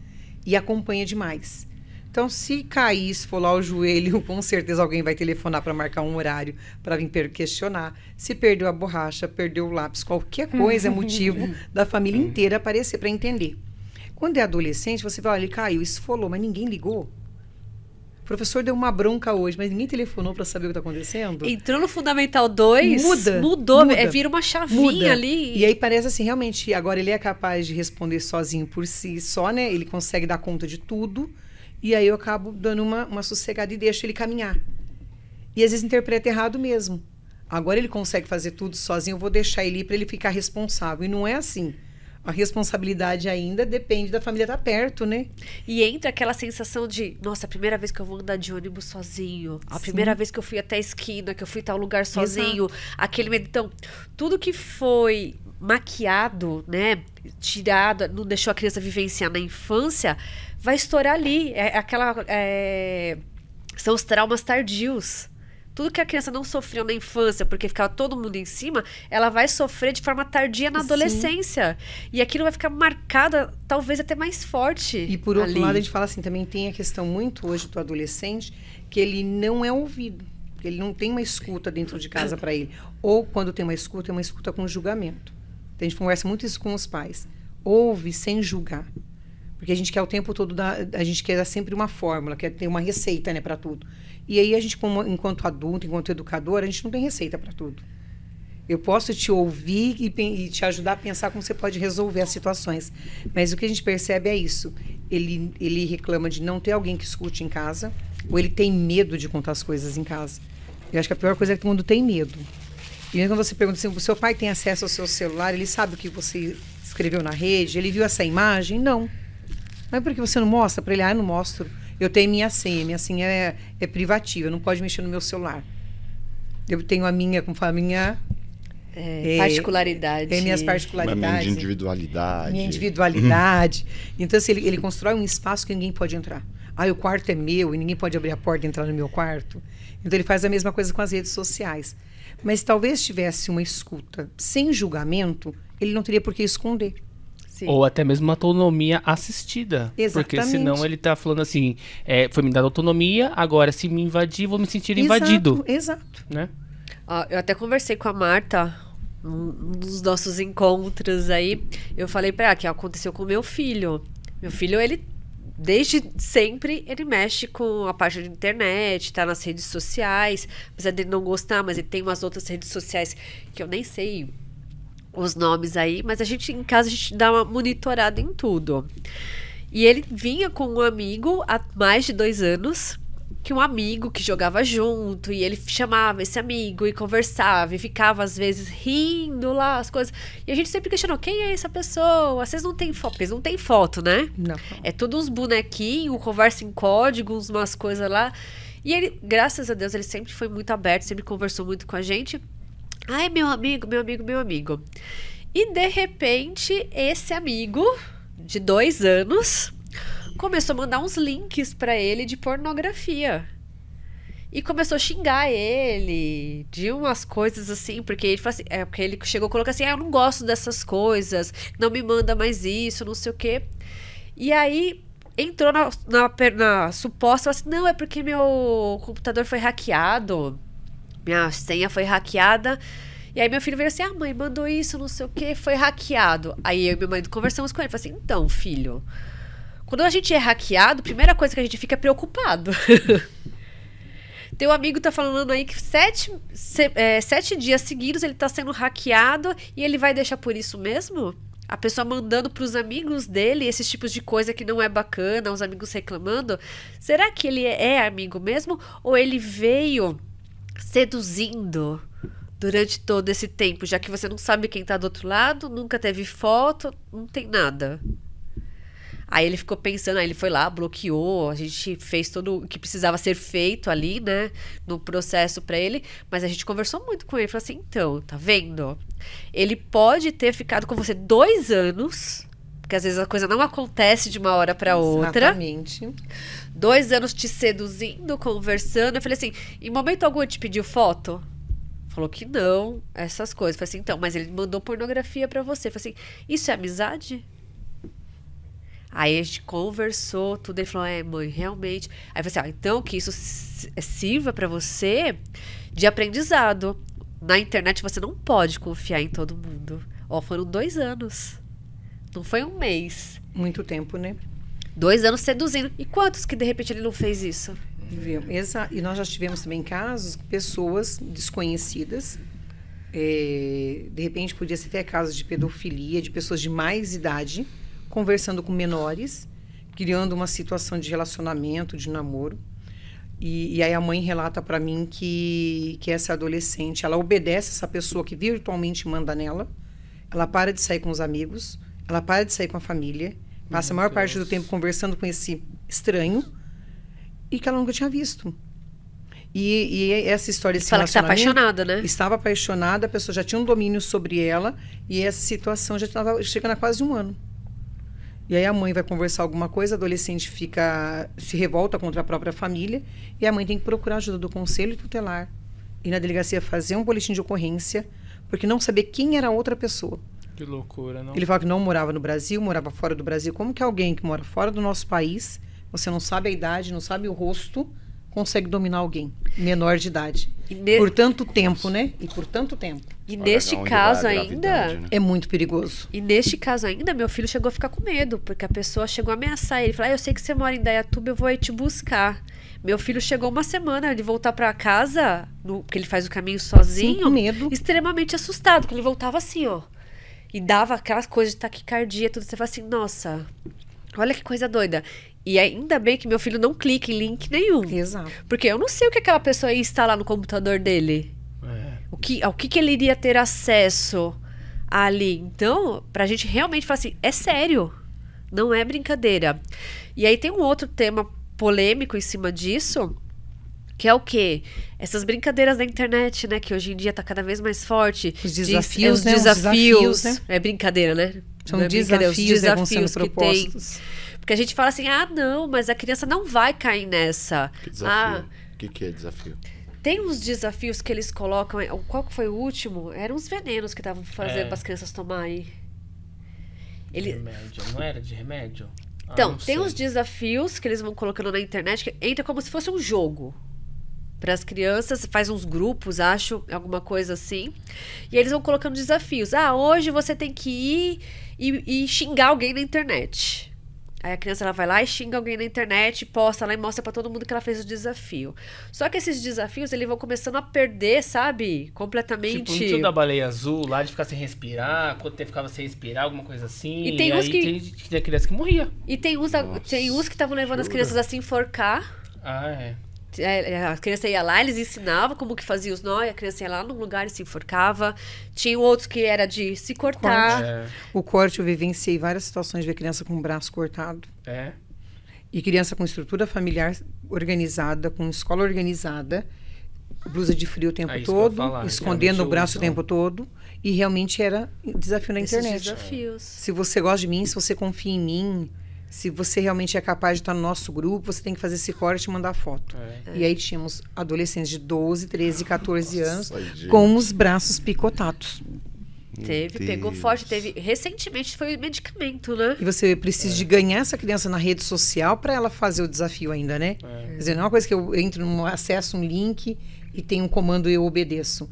e acompanha demais. Então, se cair, esfolar o joelho, com certeza alguém vai telefonar para marcar um horário para vir questionar. Se perdeu a borracha, perdeu o lápis, qualquer coisa é motivo da família inteira aparecer para entender. Quando é adolescente, você fala, olha, ele caiu, esfolou, mas ninguém ligou. O professor deu uma bronca hoje, mas ninguém telefonou para saber o que está acontecendo. Entrou no Fundamental 2, mudou. Vira uma chavinha ali. E aí parece assim, realmente, agora ele é capaz de responder sozinho por si só, né? Ele consegue dar conta de tudo. E aí eu acabo dando uma sossegada e deixo ele caminhar. E às vezes interpreta errado mesmo. Agora ele consegue fazer tudo sozinho, eu vou deixar ele ir para ele ficar responsável. E não é assim. A responsabilidade ainda depende da família estar perto, né? E entra aquela sensação de, nossa, a primeira vez que eu vou andar de ônibus sozinho. A primeira vez que eu fui até a esquina, que eu fui a tal lugar sozinho. Exato. Aquele medo. Então, tudo que foi maquiado, né? Tirado, não deixou a criança vivenciar na infância, vai estourar ali. São os traumas tardios. Tudo que a criança não sofreu na infância, porque ficava todo mundo em cima, ela vai sofrer de forma tardia na adolescência. E aquilo vai ficar marcado, talvez até mais forte. E por outro lado, a gente fala assim, também tem a questão muito hoje do adolescente, que ele não é ouvido. Que ele não tem uma escuta dentro de casa para ele. Ou quando tem uma escuta, é uma escuta com julgamento. Então, a gente conversa muito isso com os pais. Ouve sem julgar. Porque a gente quer o tempo todo, a gente quer dar sempre uma fórmula, quer ter uma receita, né, para tudo. E aí a gente, enquanto adulto, enquanto educador, a gente não tem receita para tudo. Eu posso te ouvir e te ajudar a pensar como você pode resolver as situações. Mas o que a gente percebe é isso. Ele reclama de não ter alguém que escute em casa, ou ele tem medo de contar as coisas em casa. Eu acho que a pior coisa é que todo mundo tem medo. E mesmo quando você pergunta assim, o seu pai tem acesso ao seu celular, ele sabe o que você escreveu na rede, ele viu essa imagem? Não. Mas por que você não mostra para ele? Ah, eu não mostro. Eu tenho minha senha é privativa, não pode mexer no meu celular. Eu tenho a minha, como fala, a minha... particularidade. Minhas particularidades. Minha individualidade. Minha individualidade. Então, assim, ele constrói um espaço que ninguém pode entrar. Ah, o quarto é meu e ninguém pode abrir a porta e entrar no meu quarto. Então, ele faz a mesma coisa com as redes sociais. Mas talvez tivesse uma escuta sem julgamento, ele não teria por que esconder. Sim. Ou até mesmo uma autonomia assistida. Exatamente. Porque senão ele está falando assim, foi me dada autonomia, agora se me invadir, vou me sentir invadido. Exato. Né? Eu até conversei com a Marta, nos nossos encontros aí, eu falei pra ela que aconteceu com o meu filho. Meu filho, ele, desde sempre, ele mexe com a parte de internet, tá nas redes sociais, apesar dele não gostar, mas ele tem umas outras redes sociais que eu nem sei os nomes aí, mas em casa a gente dá uma monitorada em tudo. E ele vinha com um amigo há mais de 2 anos, que um amigo que jogava junto, e ele chamava esse amigo e conversava, e ficava às vezes rindo lá, as coisas. E a gente sempre questionou, quem é essa pessoa? Vocês não têm foto? Eles não têm foto, né? Não. É tudo uns bonequinhos, conversa em códigos, umas coisas lá. E ele, graças a Deus, ele sempre foi muito aberto, sempre conversou muito com a gente. Ah, é meu amigo, meu amigo, meu amigo. E de repente, esse amigo de 2 anos começou a mandar uns links pra ele de pornografia. E começou a xingar ele de umas coisas assim, porque ele falou assim, porque ele chegou e colocou assim, eu não gosto dessas coisas, não me manda mais isso, não sei o quê. E aí entrou na suposta, assim, não, é porque meu computador foi hackeado, minha senha foi hackeada. E aí meu filho veio assim, mãe, mandou isso, não sei o quê, foi hackeado. Aí eu e minha mãe conversamos com ele, falei assim, então, filho, quando a gente é hackeado, a primeira coisa que a gente fica é preocupado. Teu amigo tá falando aí que 7 dias seguidos ele tá sendo hackeado e ele vai deixar por isso mesmo? A pessoa mandando pros amigos dele esses tipos de coisa que não é bacana, os amigos reclamando. Será que ele é amigo mesmo? Ou ele veio seduzindo durante todo esse tempo, já que você não sabe quem tá do outro lado, nunca teve foto, não tem nada? Aí ele ficou pensando, aí ele foi lá, bloqueou, a gente fez tudo o que precisava ser feito ali, né, no processo pra ele, mas a gente conversou muito com ele, falou assim, então, tá vendo? Ele pode ter ficado com você 2 anos, porque às vezes a coisa não acontece de uma hora pra outra. Exatamente. 2 anos te seduzindo, conversando, eu falei assim, em momento algum ele te pediu foto? Falou que não, essas coisas. Eu falei assim, então, mas ele mandou pornografia pra você. Eu falei assim, isso é amizade? Aí a gente conversou, tudo, ele falou, mãe, realmente. Aí eu falei assim, então que isso sirva pra você de aprendizado. Na internet você não pode confiar em todo mundo. Foram 2 anos. Não foi 1 mês. Muito tempo, né? 2 anos seduzindo. E quantos que de repente ele não fez isso? Exato. E nós já tivemos também casos, pessoas desconhecidas, de repente podia ser até casos de pedofilia, de pessoas de mais idade, conversando com menores, criando uma situação de relacionamento, de namoro. E aí a mãe relata para mim que essa adolescente, ela obedece essa pessoa que virtualmente manda nela, ela para de sair com os amigos, ela para de sair com a família, passa a maior parte do tempo conversando com esse estranho e que ela nunca tinha visto. E essa história, esse fala que está relacionamento... apaixonada, né? Estava apaixonada, a pessoa já tinha um domínio sobre ela e essa situação já estava chegando a quase 1 ano. E aí a mãe vai conversar alguma coisa, a adolescente se revolta contra a própria família e a mãe tem que procurar ajuda do conselho tutelar e na delegacia fazer um boletim de ocorrência, porque não saber quem era a outra pessoa. Que loucura, não? Ele fala que não morava no Brasil, morava fora do Brasil. Como que alguém que mora fora do nosso país, você não sabe a idade, não sabe o rosto, consegue dominar alguém menor de idade? Por tanto tempo, né? E por tanto tempo. E neste caso ainda... Né? É muito perigoso. E neste caso ainda, meu filho chegou a ficar com medo, porque a pessoa chegou a ameaçar ele. Falou, eu sei que você mora em Indaiatuba, eu vou aí te buscar. Meu filho chegou 1 semana de voltar pra casa, porque ele faz o caminho sozinho. Sim, com medo. Extremamente assustado, porque ele voltava assim, ó. E dava aquelas coisas de taquicardia, tudo. Você fala assim, nossa, olha que coisa doida. E ainda bem que meu filho não clica em link nenhum. Exato. Porque eu não sei o que aquela pessoa ia instalar no computador dele. Ao que ele iria ter acesso ali. Então, pra gente realmente falar assim, é sério. Não é brincadeira. E aí tem um outro tema polêmico em cima disso, que é o quê? Essas brincadeiras da internet, né? Que hoje em dia tá cada vez mais forte. Os desafios, os né? desafios, Né? É brincadeira, né? São não é desafios, os desafios que vão sendo que tem. propostos. Porque a gente fala assim, não, mas a criança não vai cair nessa. Que desafio? O que é desafio? Tem uns desafios que eles colocam. Qual que foi o último? Eram uns venenos que estavam fazendo para as crianças tomarem. Remédio, não era de remédio? Então, tem uns desafios que eles vão colocando na internet que entra como se fosse um jogo. Para as crianças, faz uns grupos, acho, alguma coisa assim. E eles vão colocando desafios. Hoje você tem que ir e xingar alguém na internet. Aí a criança ela vai lá e xinga alguém na internet, posta lá e mostra pra todo mundo que ela fez o desafio. Só que esses desafios, eles vão começando a perder, sabe? Completamente. Tipo, não tinha da baleia azul lá de ficar sem respirar, quanto tempo ficava sem respirar, alguma coisa assim. E tem uns que... Tem criança que morria. E tem uns que estavam levando as crianças a se enforcar. A criança ia lá, eles ensinavam como que fazia os nós, a criança ia lá no lugar e se enforcava. Tinha outros que era de se cortar. O corte eu vivenciei várias situações de ver criança com o braço cortado. E criança com estrutura familiar organizada, com escola organizada, blusa de frio o tempo É isso que eu ia todo, falar, escondendo o braço o geralmente tempo todo. E realmente era desafio na Esses internet. desafios. Se você gosta de mim, se você confia em mim, se você realmente é capaz de estar no nosso grupo, você tem que fazer esse corte e mandar foto. E aí tínhamos adolescentes de 12, 13, 14 anos gente. com os braços picotados. Pegou forte, recentemente foi medicamento, né? E você precisa de ganhar essa criança na rede social para ela fazer o desafio ainda, né? Quer dizer, não é uma coisa que eu entro, acesso um link e tem um comando e eu obedeço.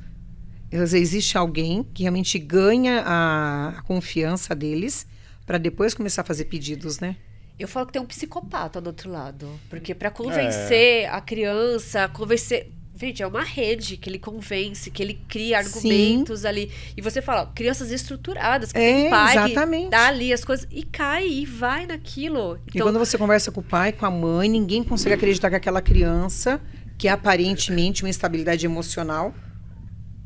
Quer dizer, existe alguém que realmente ganha a confiança deles para depois começar a fazer pedidos, né? Eu falo que tem um psicopata do outro lado. Porque para convencer a criança, Gente, é uma rede que ele convence, que ele cria argumentos ali. E você fala, crianças estruturadas, que tem pai, exatamente. que dá ali as coisas e cai e vai naquilo. E quando você conversa com o pai, com a mãe, ninguém consegue acreditar que aquela criança, que aparentemente uma instabilidade emocional,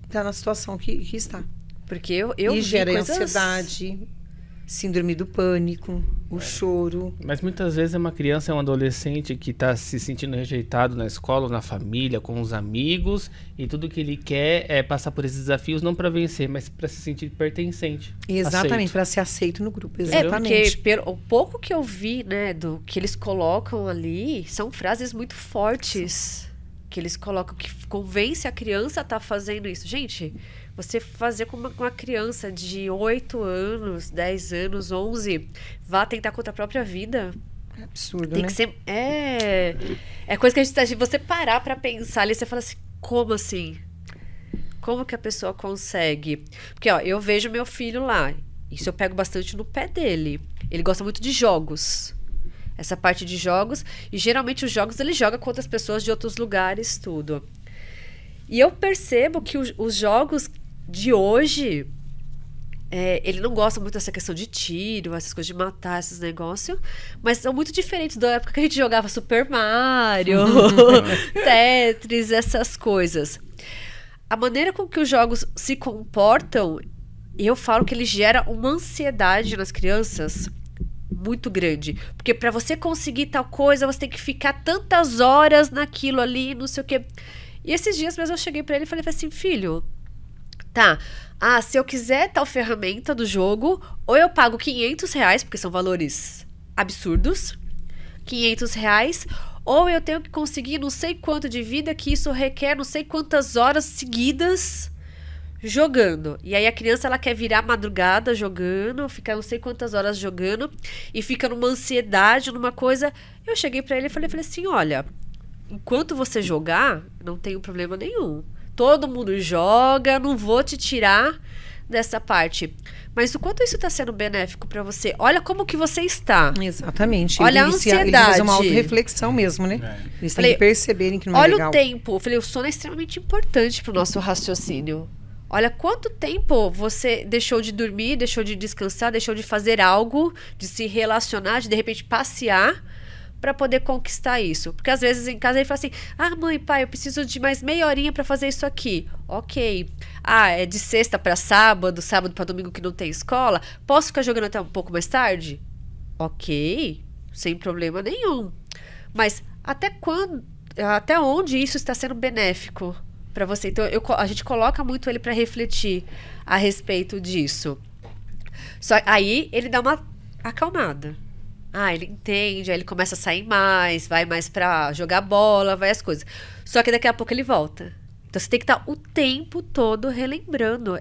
está na situação que está. Porque eu e vi gera coisas... ansiedade, síndrome do pânico, o choro. Mas muitas vezes é uma criança, é um adolescente que está se sentindo rejeitado na escola, na família, com os amigos, e tudo que ele quer é passar por esses desafios não para vencer, mas para se sentir pertencente. Exatamente, para ser aceito no grupo. Exatamente. Porque o pouco que eu vi, né, do que eles colocam ali, são frases muito fortes. Que eles colocam, que convence a criança a estar fazendo isso. Gente, você fazer com uma criança de 8 anos, 10 anos, 11, vá tentar contra a própria vida. É absurdo, Tem né? que ser... É coisa que a gente... Se você parar pra pensar ali, você fala assim, como assim? Como que a pessoa consegue? Porque, ó, eu vejo meu filho lá. Isso eu pego bastante no pé dele. Ele gosta muito de jogos. Essa parte de jogos. E geralmente os jogos ele joga com outras pessoas de outros lugares, tudo. E eu percebo que os jogos de hoje... ele não gosta muito dessa questão de tiro, essas coisas de matar, esses negócios. Mas são muito diferentes da época que a gente jogava Super Mario, Tetris, essas coisas. A maneira com que os jogos se comportam, eu falo que ele gera uma ansiedade nas crianças muito grande. Porque para você conseguir tal coisa, você tem que ficar tantas horas naquilo ali, não sei o quê. E esses dias mesmo eu cheguei para ele e falei assim, filho, tá, se eu quiser tal ferramenta do jogo, ou eu pago R$500, porque são valores absurdos, R$500, ou eu tenho que conseguir não sei quanto de vida, que isso requer não sei quantas horas seguidas jogando. E aí a criança, ela quer virar madrugada jogando, ficar não sei quantas horas jogando, e fica numa ansiedade, numa coisa. Eu cheguei pra ele e falei assim, olha, enquanto você jogar, não tem problema nenhum. Todo mundo joga, não vou te tirar dessa parte. Mas o quanto isso está sendo benéfico para você? Olha como que você está. Exatamente. Olha a ansiedade. Eles fazem uma autorreflexão mesmo, né? Eles têm que perceberem que não é legal. Olha o tempo. Eu falei, o sono é extremamente importante para o nosso raciocínio. Olha quanto tempo você deixou de dormir, deixou de descansar, deixou de fazer algo, de se relacionar, de repente passear, para poder conquistar isso. Porque às vezes em casa ele fala assim, mãe, pai, eu preciso de mais meia horinha para fazer isso aqui. Ok. É de sexta para sábado, sábado para domingo que não tem escola, posso ficar jogando até um pouco mais tarde? Ok, sem problema nenhum. Mas até onde isso está sendo benéfico para você? Então a gente coloca muito ele para refletir a respeito disso. Só aí ele dá uma acalmada. Ele entende, aí ele começa a sair mais, vai mais pra jogar bola, vai as coisas. Só que daqui a pouco ele volta. Então você tem que estar o tempo todo relembrando.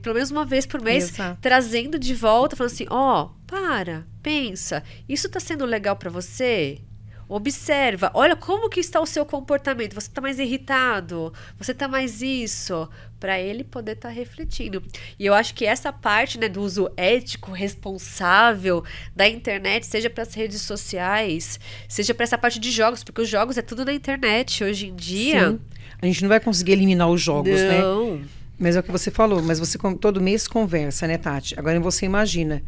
Pelo menos uma vez por mês, Exato. Trazendo de volta, falando assim, pensa, isso tá sendo legal pra você? Observa, olha como que está o seu comportamento. Você está mais irritado, você está mais isso, para ele poder estar refletindo. E eu acho que essa parte, né, do uso ético, responsável da internet, seja para as redes sociais, seja para essa parte de jogos, porque os jogos é tudo na internet hoje em dia. Sim. A gente não vai conseguir eliminar os jogos, não, né? Mas é o que você falou, mas você todo mês conversa, né, Tati? Agora você imagina,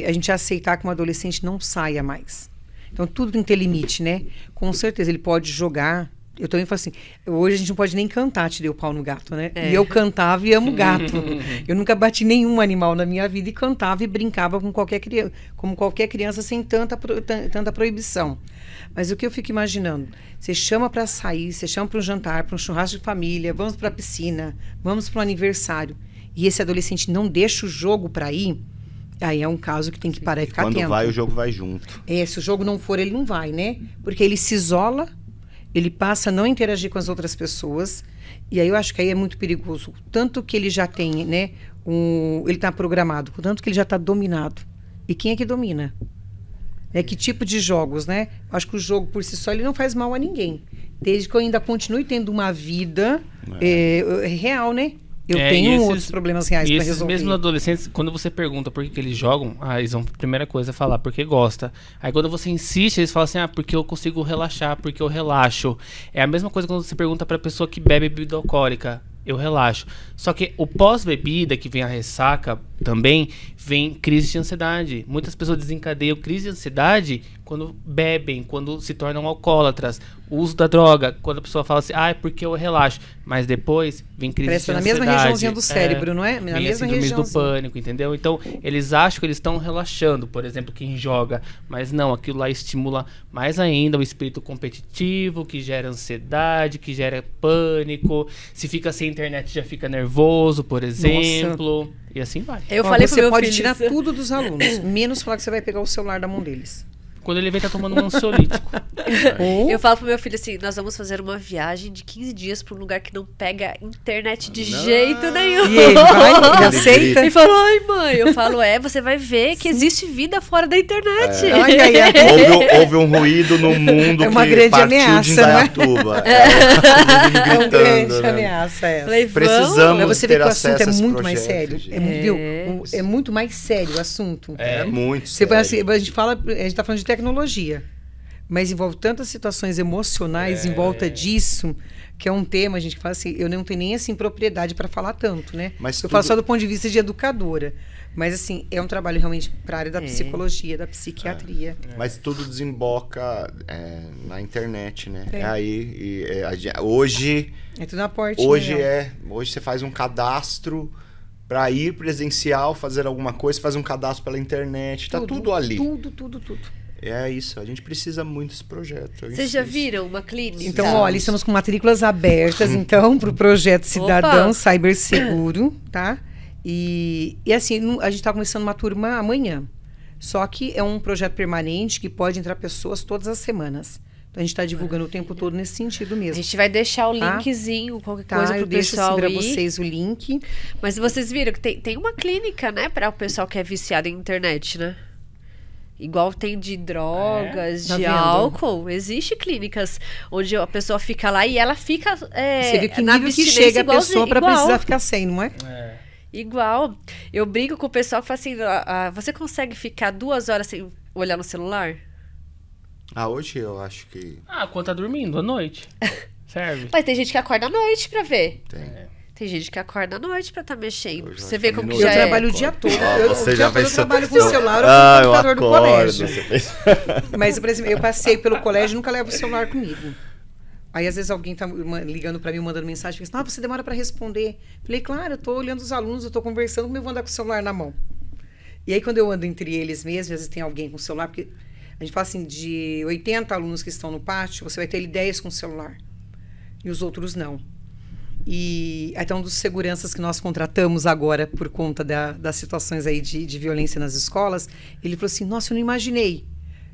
a gente aceitar que um adolescente não saia mais. Então, tudo tem que ter limite, né? Com certeza, ele pode jogar Eu também falo assim, hoje a gente não pode nem cantar, te dei o pau no gato, né? E eu cantava e amo gato. Eu nunca bati nenhum animal na minha vida e cantava e brincava com qualquer criança, como qualquer criança, sem tanta proibição. Mas o que eu fico imaginando, você chama para sair, você chama para um jantar, para um churrasco de família, vamos para a piscina, vamos para um aniversário, e esse adolescente não deixa o jogo para ir, aí é um caso que tem que parar e ficar atento. Quando vai, o jogo vai junto. Se o jogo não for, ele não vai, né? Porque ele se isola, ele passa a não interagir com as outras pessoas, e aí eu acho que aí é muito perigoso. Tanto que ele já tem, né? Ele está programado, tanto que ele já está dominado. E quem é que domina? Que tipo de jogos, né? Eu acho que o jogo por si só ele não faz mal a ninguém. Desde que eu ainda continue tendo uma vida real, né? Eu tenho outros problemas reais para resolver. E esses mesmos adolescentes, quando você pergunta por que eles jogam, eles vão, primeira coisa, falar porque gosta. Aí quando você insiste, eles falam assim, porque eu consigo relaxar, porque eu relaxo. É a mesma coisa quando você pergunta pra pessoa que bebe bebida alcoólica. Eu relaxo. Só que o pós-bebida, que vem a ressaca também, vem crise de ansiedade. Muitas pessoas desencadeiam crise de ansiedade quando bebem, quando se tornam alcoólatras. O uso da droga, quando a pessoa fala assim, é porque eu relaxo. Mas depois vem crise de ansiedade. Na mesma regiãozinha do cérebro, não é? Na mesma região do pânico, entendeu? Então, eles acham que eles estão relaxando, por exemplo, quem joga. Mas não, aquilo lá estimula mais ainda o espírito competitivo, que gera ansiedade, que gera pânico. Se fica sem internet, já fica nervoso, por exemplo. Nossa. E assim vai. Você pode tirar tudo dos alunos, menos falar que você vai pegar o celular da mão deles. Quando ele vem, tá tomando um ansiolítico. Eu falo pro meu filho assim, nós vamos fazer uma viagem de 15 dias pra um lugar que não pega internet de jeito nenhum. E ele vai, ele aceita. Ele falou, ai mãe, eu falo, você vai ver que existe vida fora da internet. Houve um ruído no mundo uma que grande partiu ameaça, de Indaiatuba. É uma grande ameaça essa. Falei, precisamos você ter vê que o acesso assunto a esses muito mais projetos, sério. É muito mais sério o assunto. É muito você sério. Assim, a gente tá falando de tecnologia, mas envolve tantas situações emocionais em volta disso, que é um tema, a gente fala assim, eu não tenho nem assim propriedade para falar tanto, né? Eu falo só do ponto de vista de educadora, mas assim, é um trabalho realmente para a área da psicologia, da psiquiatria. Mas tudo desemboca na internet, né? Hoje é tudo na porta. Hoje você faz um cadastro para ir presencial, fazer alguma coisa, faz um cadastro pela internet, tá tudo ali. Tudo. É isso, a gente precisa muito desse projeto. Vocês já viram uma clínica? Então, olha, estamos com matrículas abertas, então, para o projeto Cidadão Cyberseguro, tá? E assim, a gente está começando uma turma amanhã. Só que é um projeto permanente que pode entrar pessoas todas as semanas. Então, a gente está divulgando o tempo todo nesse sentido mesmo. A gente vai deixar o linkzinho, qualquer coisa para o pessoal ir. Eu deixo para vocês o link. Mas vocês viram que tem uma clínica, né? Para o pessoal que é viciado em internet, né? Igual tem de drogas, de álcool. Existe clínicas onde a pessoa fica lá e ela fica você vê que nível que chega a pessoa para precisar ficar sem, não é? Igual. Eu brinco com o pessoal que fala assim, você consegue ficar 2 horas sem olhar no celular? Hoje eu acho que... quando tá dormindo, à noite. Serve. Mas tem gente que acorda à noite pra ver. Tem gente que acorda à noite pra estar mexendo. Você vê como que eu trabalho o dia todo. Eu trabalho com o celular ou com o computador do colégio. Mas, por exemplo, eu passei pelo colégio e nunca levo o celular comigo. Aí, às vezes, alguém tá ligando pra mim, mandando mensagem, fala assim, você demora pra responder. Falei, claro, eu tô olhando os alunos, eu tô conversando, como eu vou andar com o celular na mão? E aí, quando eu ando entre eles mesmo, às vezes tem alguém com o celular, porque a gente fala assim, de 80 alunos que estão no pátio, você vai ter 10 com o celular. E os outros não. E então, dos seguranças que nós contratamos agora por conta das situações aí de violência nas escolas, ele falou assim, nossa, eu não imaginei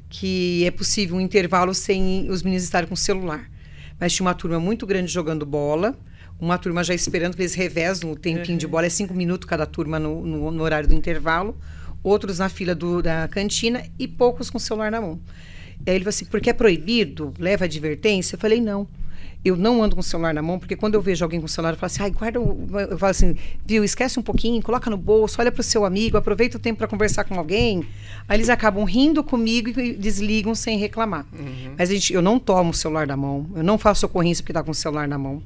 que é possível um intervalo sem os meninos estarem com o celular. Mas tinha uma turma muito grande jogando bola, uma turma já esperando que eles revezam o tempinho de bola, é 5 minutos cada turma no horário do intervalo, outros na fila da cantina e poucos com o celular na mão. E aí ele falou assim, porque é proibido? Leva advertência? Eu falei, não. Eu não ando com o celular na mão, porque quando eu vejo alguém com o celular, eu falo assim, guarda, eu falo assim, viu, esquece um pouquinho, coloca no bolso, olha para o seu amigo, aproveita o tempo para conversar com alguém. Aí eles acabam rindo comigo e desligam sem reclamar. Mas eu não tomo o celular da mão, eu não faço ocorrência porque está com o celular na mão.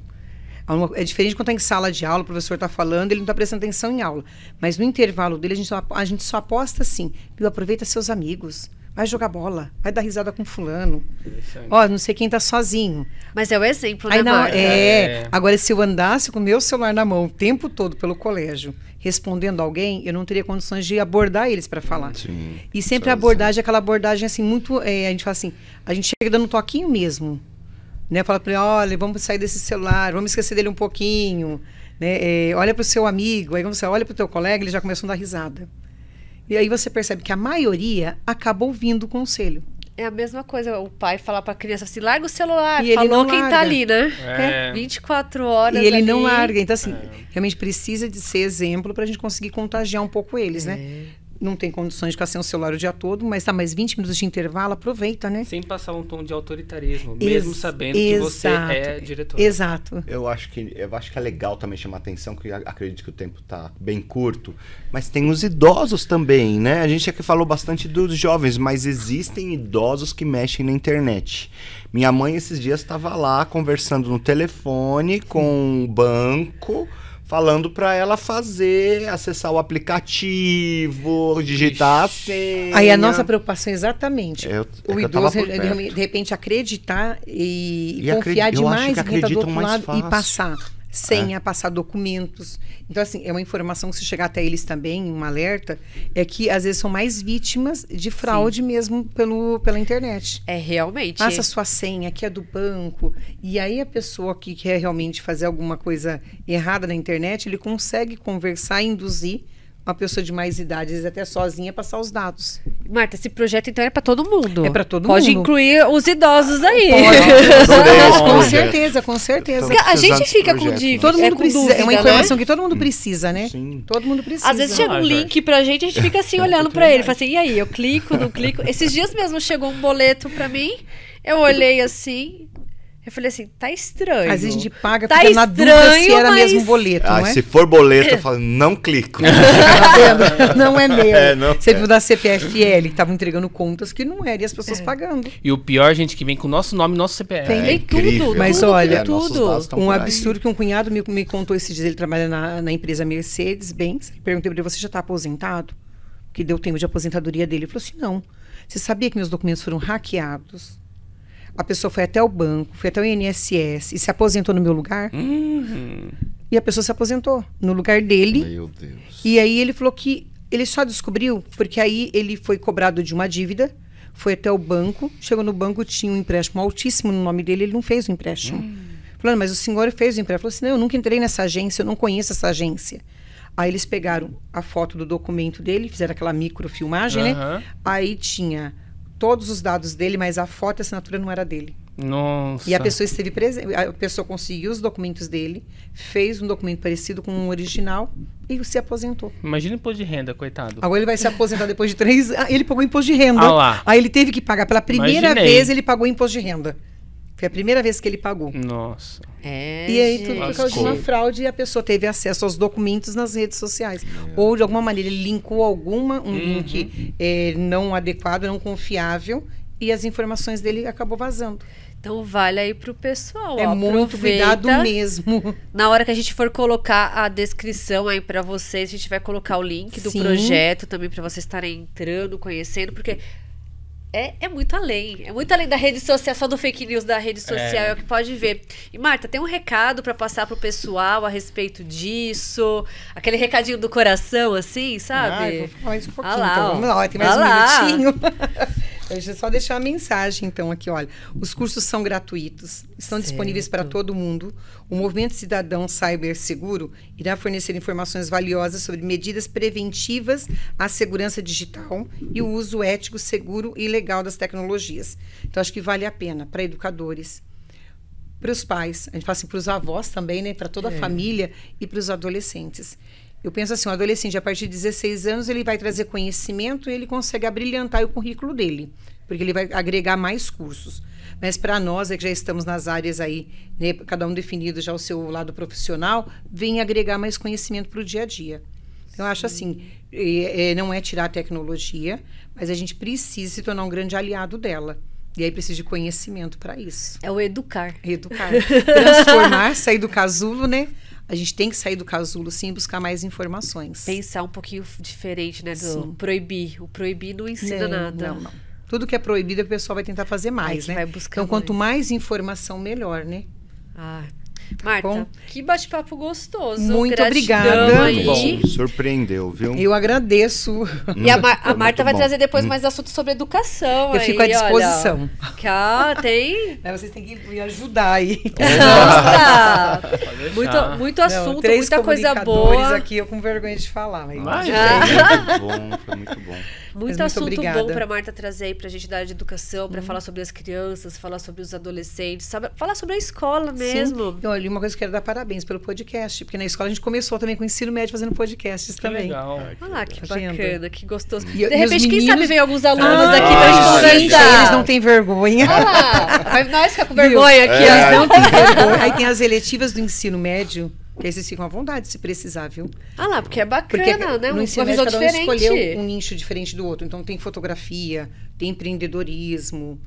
É diferente quando está em sala de aula, o professor está falando, ele não está prestando atenção em aula. Mas no intervalo dele, a gente só aposta assim, viu, aproveita seus amigos. vai jogar bola, vai dar risada com fulano. Ó, não sei quem tá sozinho. Mas é o exemplo, né, Aí não, Marta? Agora, se eu andasse com o meu celular na mão o tempo todo pelo colégio, respondendo alguém, eu não teria condições de abordar eles para falar. Sim, E sempre a abordagem, aquela abordagem assim, muito... a gente fala assim, a gente chega dando um toquinho mesmo. Né? Fala para ele, olha, vamos sair desse celular, vamos esquecer dele um pouquinho. Né? Olha para o seu amigo, aí você olha para o teu colega, ele já começa a dar risada. E aí você percebe que a maioria acaba ouvindo o conselho. É a mesma coisa, o pai falar pra criança assim, larga o celular, E ele falou não quem larga. tá ali, né? É. 24 horas E ele ali. não larga. Então, assim, realmente precisa de ser exemplo para a gente conseguir contagiar um pouco eles, né? Não tem condições de ficar sem o celular o dia todo, mas tá mais 20 minutos de intervalo, aproveita, né? Sem passar um tom de autoritarismo, mesmo sabendo que você é diretor. Exato. Eu acho que é legal também chamar atenção, que acredito que o tempo está bem curto, mas tem os idosos também, né? A gente aqui falou bastante dos jovens, mas existem idosos que mexem na internet. Minha mãe esses dias estava lá conversando no telefone com o banco, falando para ela acessar o aplicativo, digitar a senha. Aí a nossa preocupação é exatamente que o eu tava idoso, por perto. de repente, acreditar e E confiar eu acho demais que em quem está do acreditam outro mais lado e fácil. passar senha, passar documentos. Então, assim, é uma informação que se chegar até eles também, um alerta, é que às vezes são mais vítimas de fraude mesmo pela internet. É, realmente. Passa sua senha, que é do banco, e aí a pessoa que quer realmente fazer alguma coisa errada na internet, ele consegue conversar e induzir uma pessoa de mais idade, às vezes até sozinha, passar os dados. Marta, esse projeto então é pra todo mundo. É pra todo Pode mundo. incluir os idosos aí. Adorei esse Com projeto. certeza, com certeza. Tô A gente precisando desse fica com projeto, dívida. né? Todo mundo com precisa, é uma dúvida, informação né? que todo mundo precisa, né? Sim. Todo mundo precisa. Às vezes chega um Jorge. link pra gente, a gente fica assim olhando pra ele, fala assim, e aí, eu clico, não clico? Esses dias mesmo chegou um boleto pra mim, eu olhei assim, eu falei assim, tá estranho. Às vezes a gente paga, Tá fica na dúvida se estranho, era mas- mesmo boleto, não é? Se for boleto, eu falo, não clico. Tá vendo? Não é meu. Não Você é. viu da CPFL, que estavam entregando contas que não era e as pessoas pagando. E o pior, gente, que vem com o nosso nome e nosso CPF. Tem. Tem tudo, incrível. Mas tudo, olha, nossos dados tudo. estão Um por aí. absurdo que um cunhado me contou esses dias, ele trabalha na empresa Mercedes-Benz. Perguntei para ele, você já está aposentado? Que deu tempo de aposentadoria dele. Ele falou assim, não. Você sabia que meus documentos foram hackeados? A pessoa foi até o banco, foi até o INSS e se aposentou no meu lugar? E a pessoa se aposentou no lugar dele. Meu Deus. E aí ele falou que ele só descobriu porque aí ele foi cobrado de uma dívida, foi até o banco, chegou no banco, tinha um empréstimo altíssimo no nome dele, ele não fez o empréstimo. Falando, mas o senhor fez o empréstimo. Falou assim, não, eu nunca entrei nessa agência, eu não conheço essa agência. Aí eles pegaram a foto do documento dele, fizeram aquela microfilmagem, né? Aham. Aí tinha todos os dados dele, mas a foto e a assinatura não era dele. Nossa. E a pessoa esteve presente, a pessoa conseguiu os documentos dele, fez um documento parecido com o original e se aposentou. Imagina o imposto de renda, coitado. Agora ele vai se aposentar depois de 3 anos. Ele pagou imposto de renda. Ah lá. Aí ele teve que pagar. Pela primeira Imaginei. vez ele pagou imposto de renda. Foi a primeira vez que ele pagou. Nossa. É, E aí, gente. tudo por causa de uma fraude, e a pessoa teve acesso aos documentos nas redes sociais. Ou, de alguma maneira, ele linkou um link não adequado, não confiável, e as informações dele acabou vazando. Então vale aí pro pessoal. É ó, muito aproveita. cuidado mesmo. Na hora que a gente for colocar a descrição aí pra vocês, a gente vai colocar o link do Sim. projeto também pra vocês estarem entrando, conhecendo, porque é muito além. É muito além da rede social, só do fake news da rede social, é o que pode ver. E Marta, tem um recado pra passar pro pessoal a respeito disso? Aquele recadinho do coração, assim, sabe? Ah, eu vou falar isso um pouquinho. Ah lá, então. ó. Vamos lá, tem mais Ah lá. um minutinho. Deixa eu só deixar a mensagem, então, aqui, olha. Os cursos são gratuitos, estão disponíveis para todo mundo. O Movimento Cidadão Cyber Seguro irá fornecer informações valiosas sobre medidas preventivas à segurança digital e o uso ético, seguro e legal das tecnologias. Então, acho que vale a pena para educadores, para os pais, a gente fala assim, para os avós também, né? Para toda a família e para os adolescentes. Eu penso assim, o adolescente, a partir de 16 anos, ele vai trazer conhecimento e ele consegue abrilhantar o currículo dele, porque ele vai agregar mais cursos. Mas para nós, que já estamos nas áreas aí, né, cada um definido já o seu lado profissional, vem agregar mais conhecimento para o dia a dia. Então, eu acho assim, não é tirar a tecnologia, mas a gente precisa se tornar um grande aliado dela. E aí precisa de conhecimento para isso. É o educar. Educar. Transformar, sair do casulo, né? A gente tem que sair do casulo, sim, e buscar mais informações. Pensar um pouquinho diferente, né? Do Sim. proibir. O proibir não ensina nada. Não. Tudo que é proibido, o pessoal vai tentar fazer mais, né? Vai buscar Então, quanto mais informação, melhor, né? Ah, Marta, bom? que bate-papo gostoso. Muito Gratidão obrigada. aí. Muito bom. Surpreendeu, viu? Eu agradeço. E a Foi Marta muito vai bom. trazer depois mais assuntos sobre educação. Eu fico à aí, disposição. Olha, que tem. Vocês têm que me ajudar aí. Nossa! Pode deixar. Muito assunto, Não, 3 muita coisa comunicadores boa. aqui, eu com vergonha de falar. Mas Vai. Foi muito bom. Muito muito assunto obrigada. bom pra Marta trazer aí pra gente da área de educação, pra falar sobre as crianças, falar sobre os adolescentes, falar sobre a escola mesmo. Sim. E olha, uma coisa que eu quero dar parabéns pelo podcast, porque na escola a gente começou também com o ensino médio fazendo podcasts Que também. legal. Ah, que Tá vendo? bacana, que gostoso. E De os repente, quem meninos- sabe vem alguns alunos Ah, aqui pra gente gente, conversar. eles não têm vergonha. Olha lá, vai nós ficar com vergonha aqui, É. ó. Eles não têm vergonha. Aí tem as eletivas do ensino médio, que aí vocês ficam à vontade se precisar, viu? Ah lá, porque é bacana, Porque né? no Uma ensino visão médio, cada um diferente. escolheu um nicho diferente do outro. Então tem fotografia, tem empreendedorismo,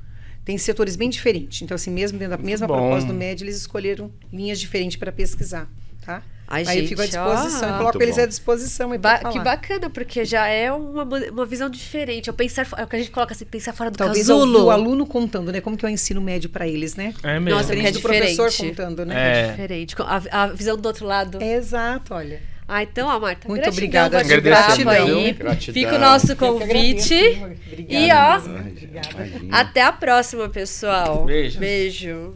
tem setores bem diferentes. Então, assim, mesmo dentro da mesma bom. proposta do médio, eles escolheram linhas diferentes para pesquisar, tá? Ai, Aí eu gente, fico à disposição, ó. eu coloco Muito eles bom. à disposição aí pra falar. Que bacana, porque já é uma visão diferente. É o que a gente coloca assim, pensar fora do Talvez casulo. o aluno contando, né? Como que é o ensino médio para eles, né? É mesmo. Nossa, porque é Diferente do professor diferente. contando, né? É. Diferente. A visão do outro lado. Exato, olha. Ah, então, ó, Marta, Muito gratidão, obrigada, bate-papo gratidão, aí. gratidão. Fica o nosso Eu que convite. agradeço. Obrigada E, ó, mesmo. Obrigada. Imagina. Até a próxima, pessoal. Beijos. Beijo.